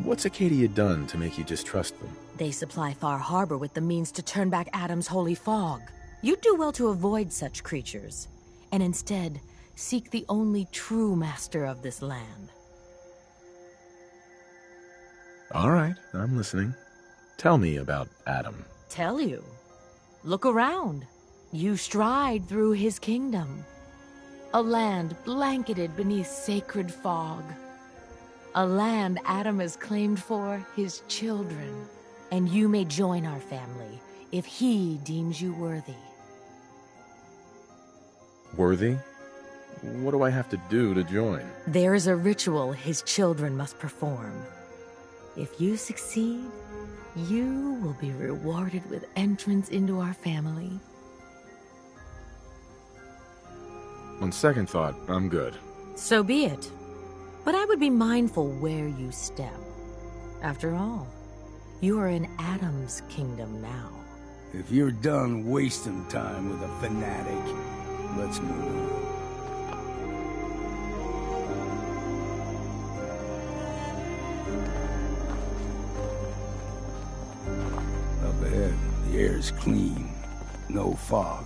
What's Acadia done to make you distrust them? They supply Far Harbor with the means to turn back Adam's holy fog. You'd do well to avoid such creatures, and instead seek the only true master of this land. All right, I'm listening. Tell me about Adam. Tell you? Look around. You stride through his kingdom. A land blanketed beneath sacred fog. A land Adam has claimed for his children. And you may join our family if he deems you worthy. Worthy? What do I have to do to join? There is a ritual his children must perform. If you succeed, you will be rewarded with entrance into our family. On second thought, I'm good. So be it. But I would be mindful where you step. After all, You are in Adam's kingdom now. If you're done wasting time with a fanatic, let's move on. Up ahead, the air's clean. No fog.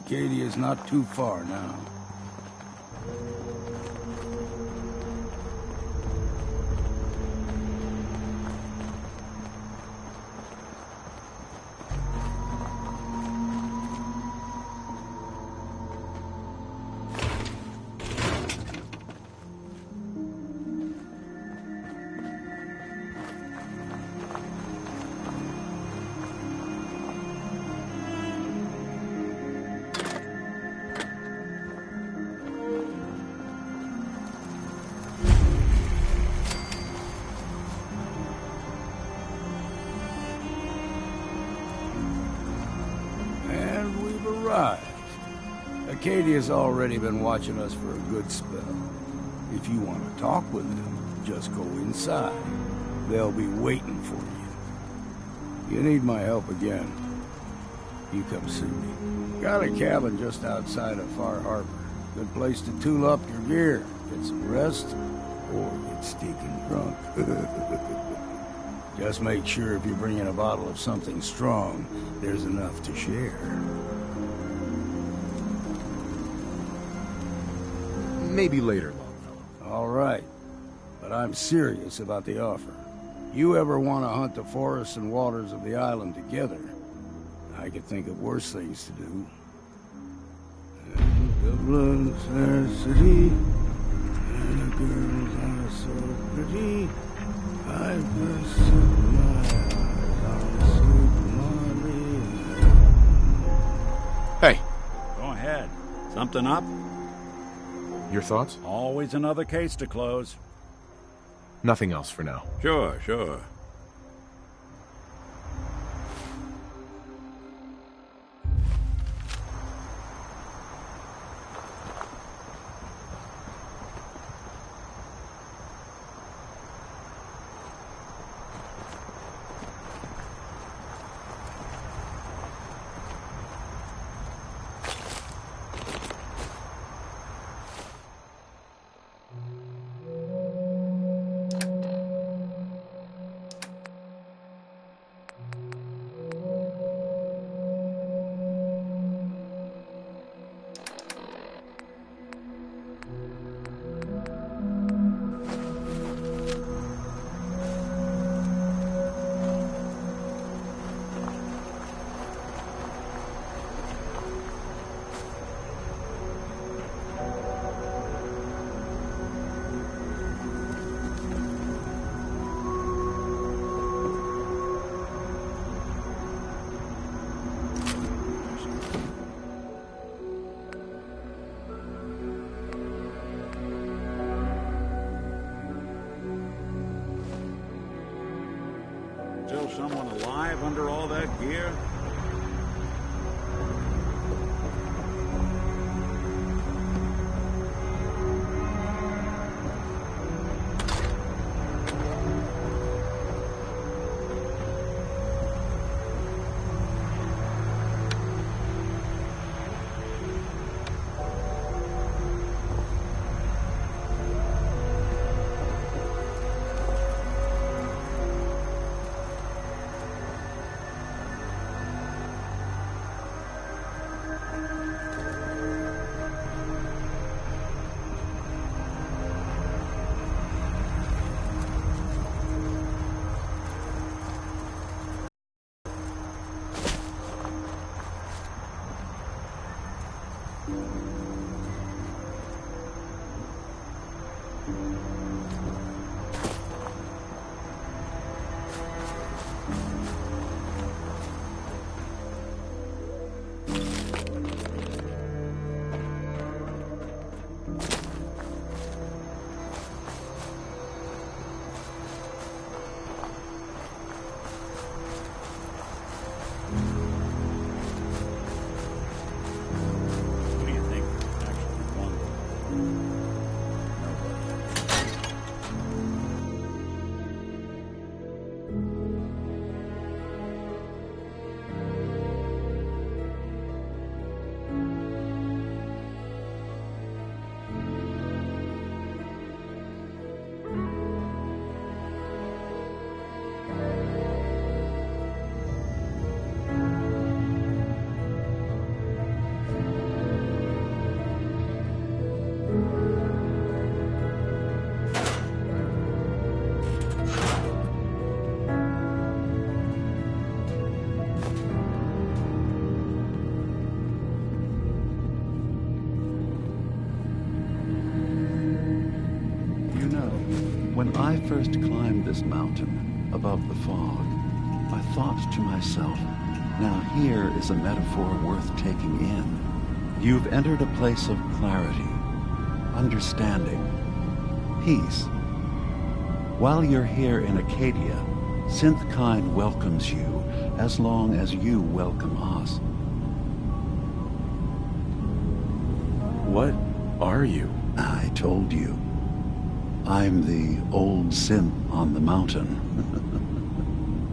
Acadia's not too far now. Acadia's already been watching us for a good spell. If you want to talk with them, just go inside. They'll be waiting for you. You need my help again, you come see me. Got a cabin just outside of Far Harbor. Good place to tool up your gear, get some rest, or get stinking drunk. Just make sure if you're bringing a bottle of something strong, there's enough to share. Maybe later, Longfellow. All right. But I'm serious about the offer. You ever want to hunt the forests and waters of the island together, I could think of worse things to do. And Dublin's a city, and the girls are so pretty. I've just set my eyes on sweet Molly. Hey. Go ahead. Something up? Your thoughts? Always another case to close. Nothing else for now. Sure, sure. Still someone alive under all that gear? I first climbed this mountain above the fog, I thought to myself, now here is a metaphor worth taking in. You've entered a place of clarity, understanding, peace. While you're here in Acadia, Synthkind welcomes you as long as you welcome us. What are you? I told you. I'm the old synth on the mountain.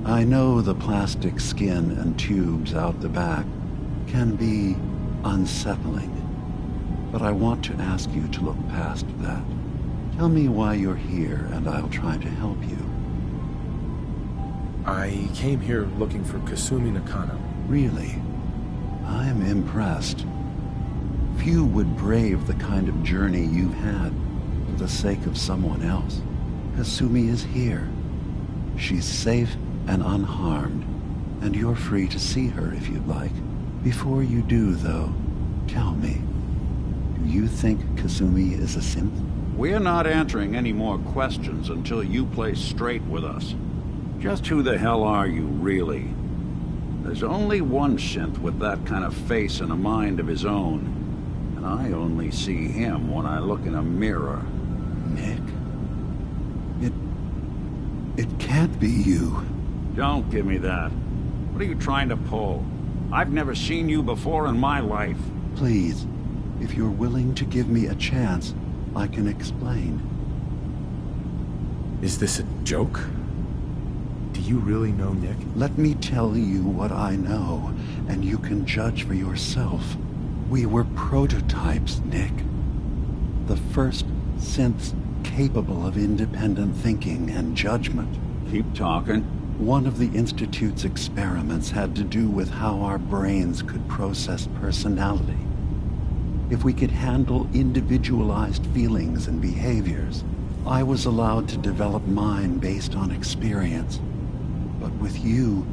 I know the plastic skin and tubes out the back can be unsettling, but I want to ask you to look past that. Tell me why you're here, and I'll try to help you. I came here looking for Kasumi Nakano. Really? I'm impressed. Few would brave the kind of journey you've had for the sake of someone else. Kasumi is here. She's safe and unharmed, and you're free to see her if you'd like. Before you do, though, tell me, do you think Kasumi is a synth? We're not answering any more questions until you play straight with us. Just who the hell are you, really? There's only one synth with that kind of face and a mind of his own, and I only see him when I look in a mirror. Nick? It can't be you. Don't give me that. What are you trying to pull? I've never seen you before in my life. Please, if you're willing to give me a chance, I can explain. Is this a joke? Do you really know Nick? Let me tell you what I know, and you can judge for yourself. We were prototypes, Nick. The first synths capable of independent thinking and judgment. Keep talking. One of the Institute's experiments had to do with how our brains could process personality. If we could handle individualized feelings and behaviors, I was allowed to develop mine based on experience. But with you,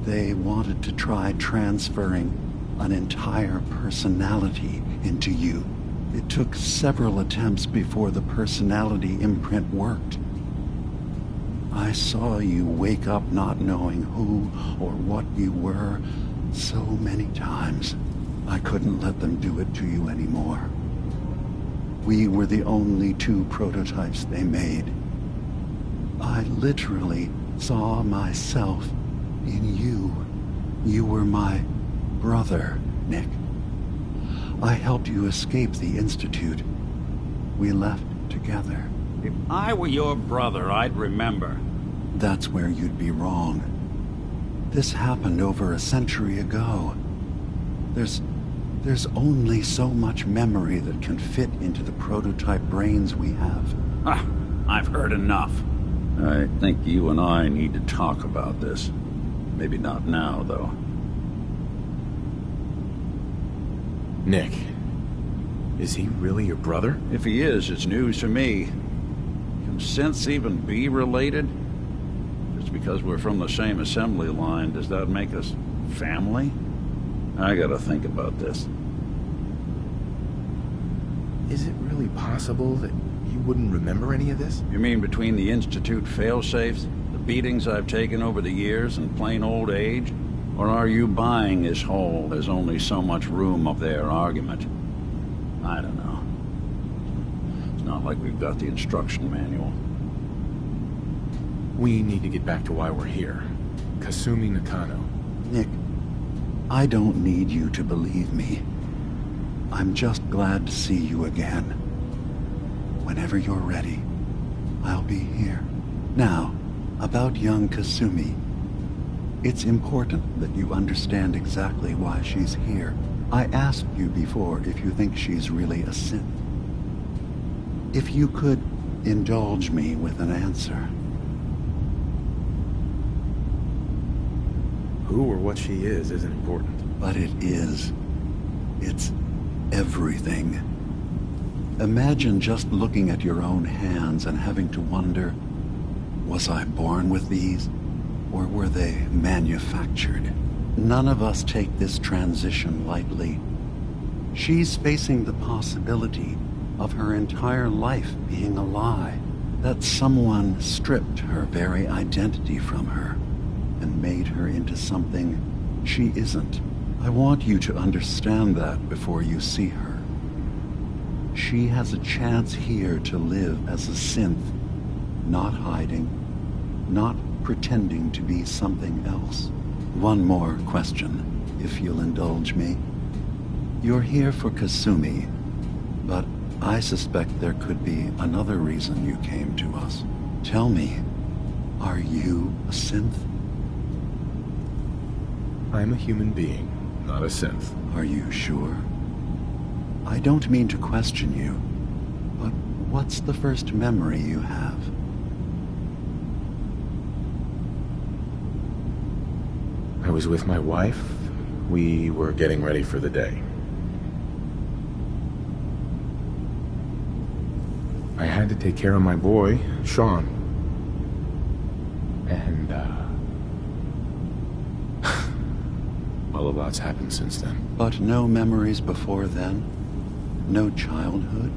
they wanted to try transferring an entire personality into you. It took several attempts before the personality imprint worked. I saw you wake up not knowing who or what you were so many times. I couldn't let them do it to you anymore. We were the only two prototypes they made. I literally saw myself in you. You were my brother, Nick. I helped you escape the Institute. We left together. If I were your brother, I'd remember. That's where you'd be wrong. This happened over a century ago. There's only so much memory that can fit into the prototype brains we have. Ah, I've heard enough. I think you and I need to talk about this. Maybe not now, though. Nick, is he really your brother? If he is, it's news to me. Can synths even be related? Just because we're from the same assembly line, does that make us family? I gotta think about this. Is it really possible that you wouldn't remember any of this? You mean between the Institute failsafes, the beatings I've taken over the years, and plain old age? Or are you buying this whole "there's only so much room up there" argument? I don't know. It's not like we've got the instruction manual. We need to get back to why we're here. Kasumi Nakano. Nick, I don't need you to believe me. I'm just glad to see you again. Whenever you're ready, I'll be here. Now, about young Kasumi. It's important that you understand exactly why she's here. I asked you before if you think she's really a synth. If you could indulge me with an answer. Who or what she is isn't important. But it is. It's everything. Imagine just looking at your own hands and having to wonder, was I born with these? Or were they manufactured? None of us take this transition lightly. She's facing the possibility of her entire life being a lie. That someone stripped her very identity from her and made her into something she isn't. I want you to understand that before you see her. She has a chance here to live as a synth, not hiding, not pretending to be something else. One more question, if you'll indulge me. You're here for Kasumi, but I suspect there could be another reason you came to us. Tell me, are you a synth? I'm a human being, not a synth. Are you sure? I don't mean to question you, but what's the first memory you have? I was with my wife. We were getting ready for the day. I had to take care of my boy, Sean. And, well, a lot's happened since then. But no memories before then? No childhood?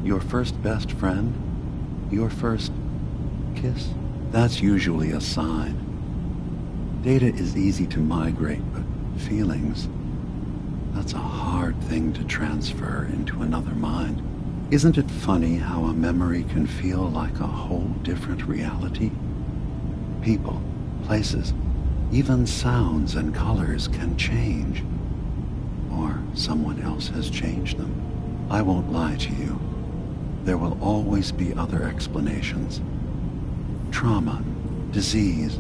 Your first best friend? Your first kiss? That's usually a sign. Data is easy to migrate, but feelings, that's a hard thing to transfer into another mind. Isn't it funny how a memory can feel like a whole different reality? People, places, even sounds and colors can change. Or someone else has changed them. I won't lie to you. There will always be other explanations. Trauma, disease,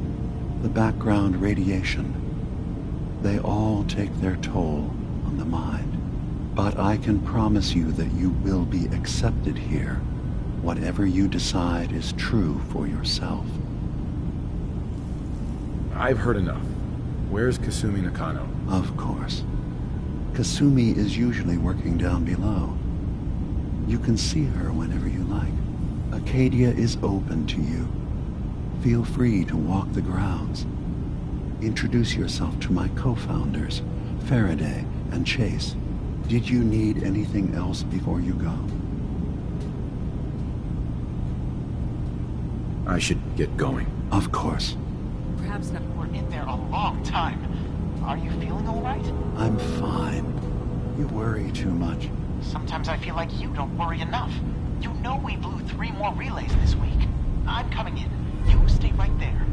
the background radiation. They all take their toll on the mind. But I can promise you that you will be accepted here. Whatever you decide is true for yourself. I've heard enough. Where's Kasumi Nakano? Of course. Kasumi is usually working down below. You can see her whenever you like. Acadia is open to you. Feel free to walk the grounds. Introduce yourself to my co-founders, Faraday and Chase. Did you need anything else before you go? I should get going. Of course. Perhaps not. We're in there a long time. Are you feeling all right? I'm fine. You worry too much. Sometimes I feel like you don't worry enough. You know we blew 3 more relays this week. I'm coming in. You stay right there.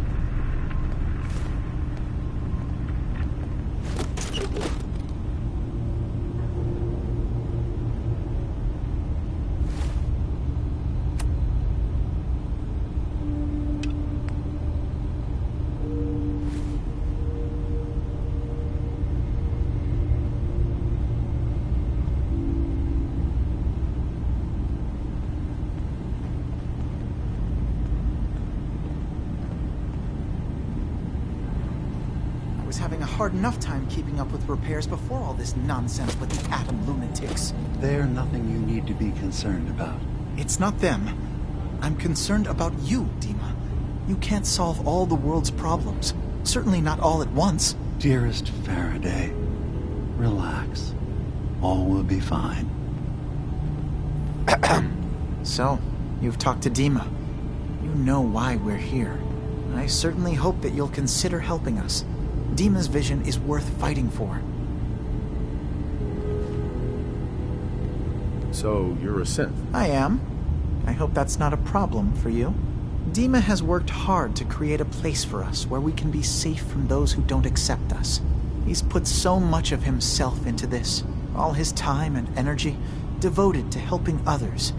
Having a hard enough time keeping up with repairs before all this nonsense with the atom lunatics. They're nothing you need to be concerned about. It's not them. I'm concerned about you, Dima. You can't solve all the world's problems. Certainly not all at once. Dearest Faraday, relax. All will be fine. So, you've talked to Dima. You know why we're here. I certainly hope that you'll consider helping us. Dima's vision is worth fighting for. So, you're a synth? I am. I hope that's not a problem for you. Dima has worked hard to create a place for us where we can be safe from those who don't accept us. He's put so much of himself into this, all his time and energy devoted to helping others.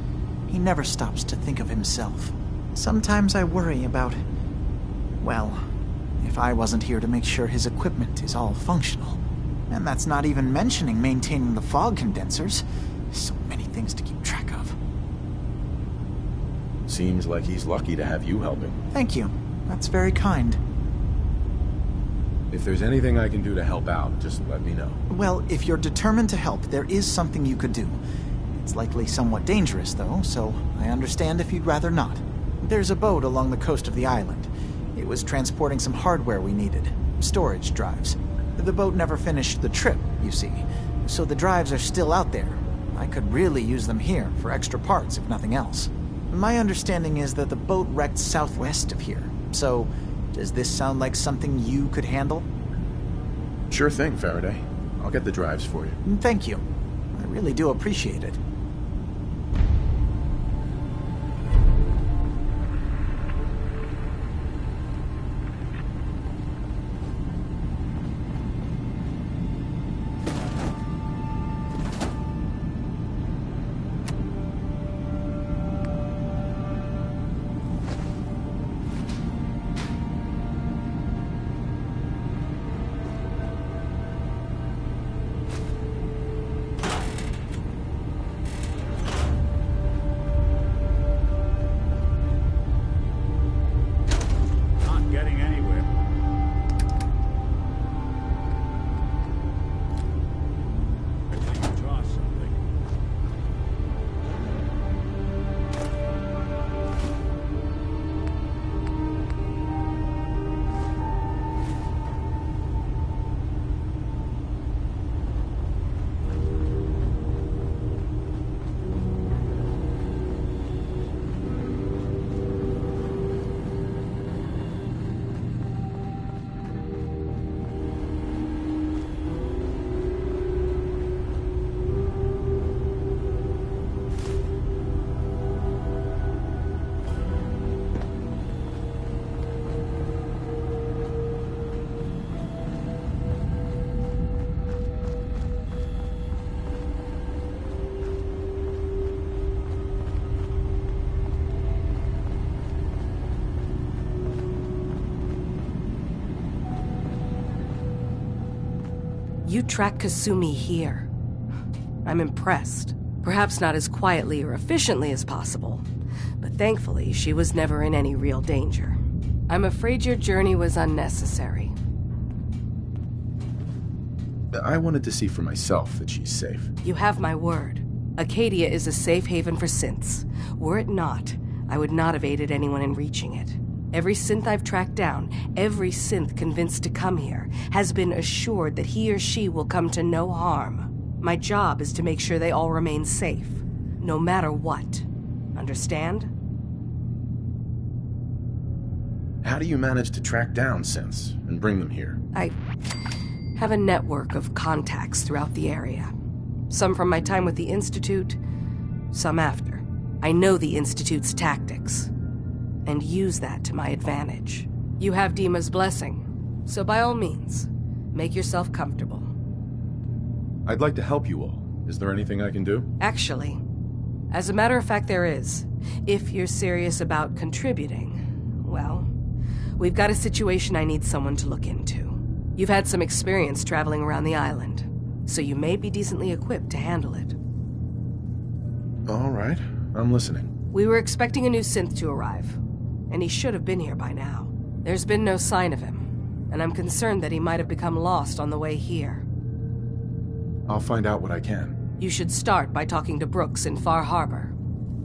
He never stops to think of himself. Sometimes I worry about, well, if I wasn't here to make sure his equipment is all functional. And that's not even mentioning maintaining the fog condensers. So many things to keep track of. Seems like he's lucky to have you help him. Thank you. That's very kind. If there's anything I can do to help out, just let me know. Well, if you're determined to help, there is something you could do. It's likely somewhat dangerous, though, so I understand if you'd rather not. There's a boat along the coast of the island. It was transporting some hardware we needed. Storage drives. The boat never finished the trip, you see, so the drives are still out there. I could really use them here for extra parts, if nothing else. My understanding is that the boat wrecked southwest of here. So, does this sound like something you could handle? Sure thing, Faraday. I'll get the drives for you. Thank you. I really do appreciate it. Not getting anywhere. Until you draw something. You track Kasumi here. I'm impressed. Perhaps not as quietly or efficiently as possible, but thankfully she was never in any real danger. I'm afraid your journey was unnecessary. I wanted to see for myself that she's safe. You have my word. Acadia is a safe haven for synths. Were it not, I would not have aided anyone in reaching it. Every synth I've tracked down, every synth convinced to come here, has been assured that he or she will come to no harm. My job is to make sure they all remain safe, no matter what. Understand? How do you manage to track down synths and bring them here? I have a network of contacts throughout the area. Some from my time with the Institute, some after. I know the Institute's tactics, and use that to my advantage. You have Dima's blessing, so by all means, make yourself comfortable. I'd like to help you all. Is there anything I can do? Actually, as a matter of fact, there is. If you're serious about contributing, well, we've got a situation I need someone to look into. You've had some experience traveling around the island, so you may be decently equipped to handle it. All right, I'm listening. We were expecting a new synth to arrive, and he should have been here by now. There's been no sign of him, and I'm concerned that he might have become lost on the way here. I'll find out what I can. You should start by talking to Brooks in Far Harbor.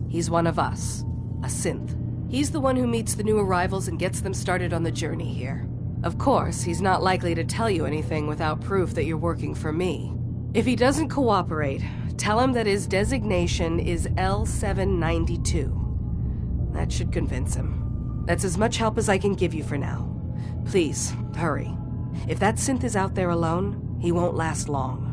He's one of us, a synth. He's the one who meets the new arrivals and gets them started on the journey here. Of course, he's not likely to tell you anything without proof that you're working for me. If he doesn't cooperate, tell him that his designation is L792. That should convince him. That's as much help as I can give you for now. Please, hurry. If that synth is out there alone, he won't last long.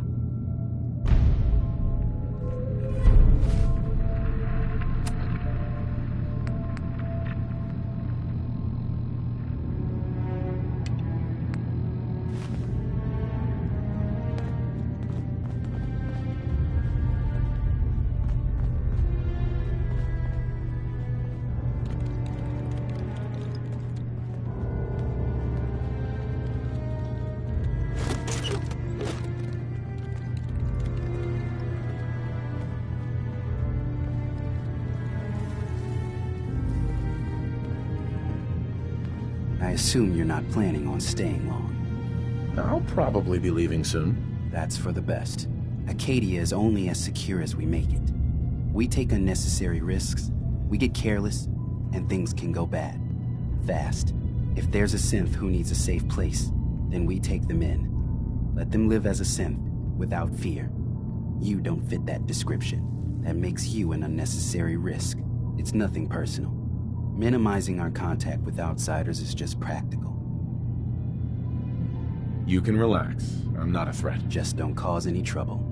I assume you're not planning on staying long. I'll probably be leaving soon. That's for the best. Acadia is only as secure as we make it. We take unnecessary risks, we get careless, and things can go bad. Fast. If there's a synth who needs a safe place, then we take them in. Let them live as a synth, without fear. You don't fit that description. That makes you an unnecessary risk. It's nothing personal. Minimizing our contact with outsiders is just practical. You can relax. I'm not a threat. Just don't cause any trouble.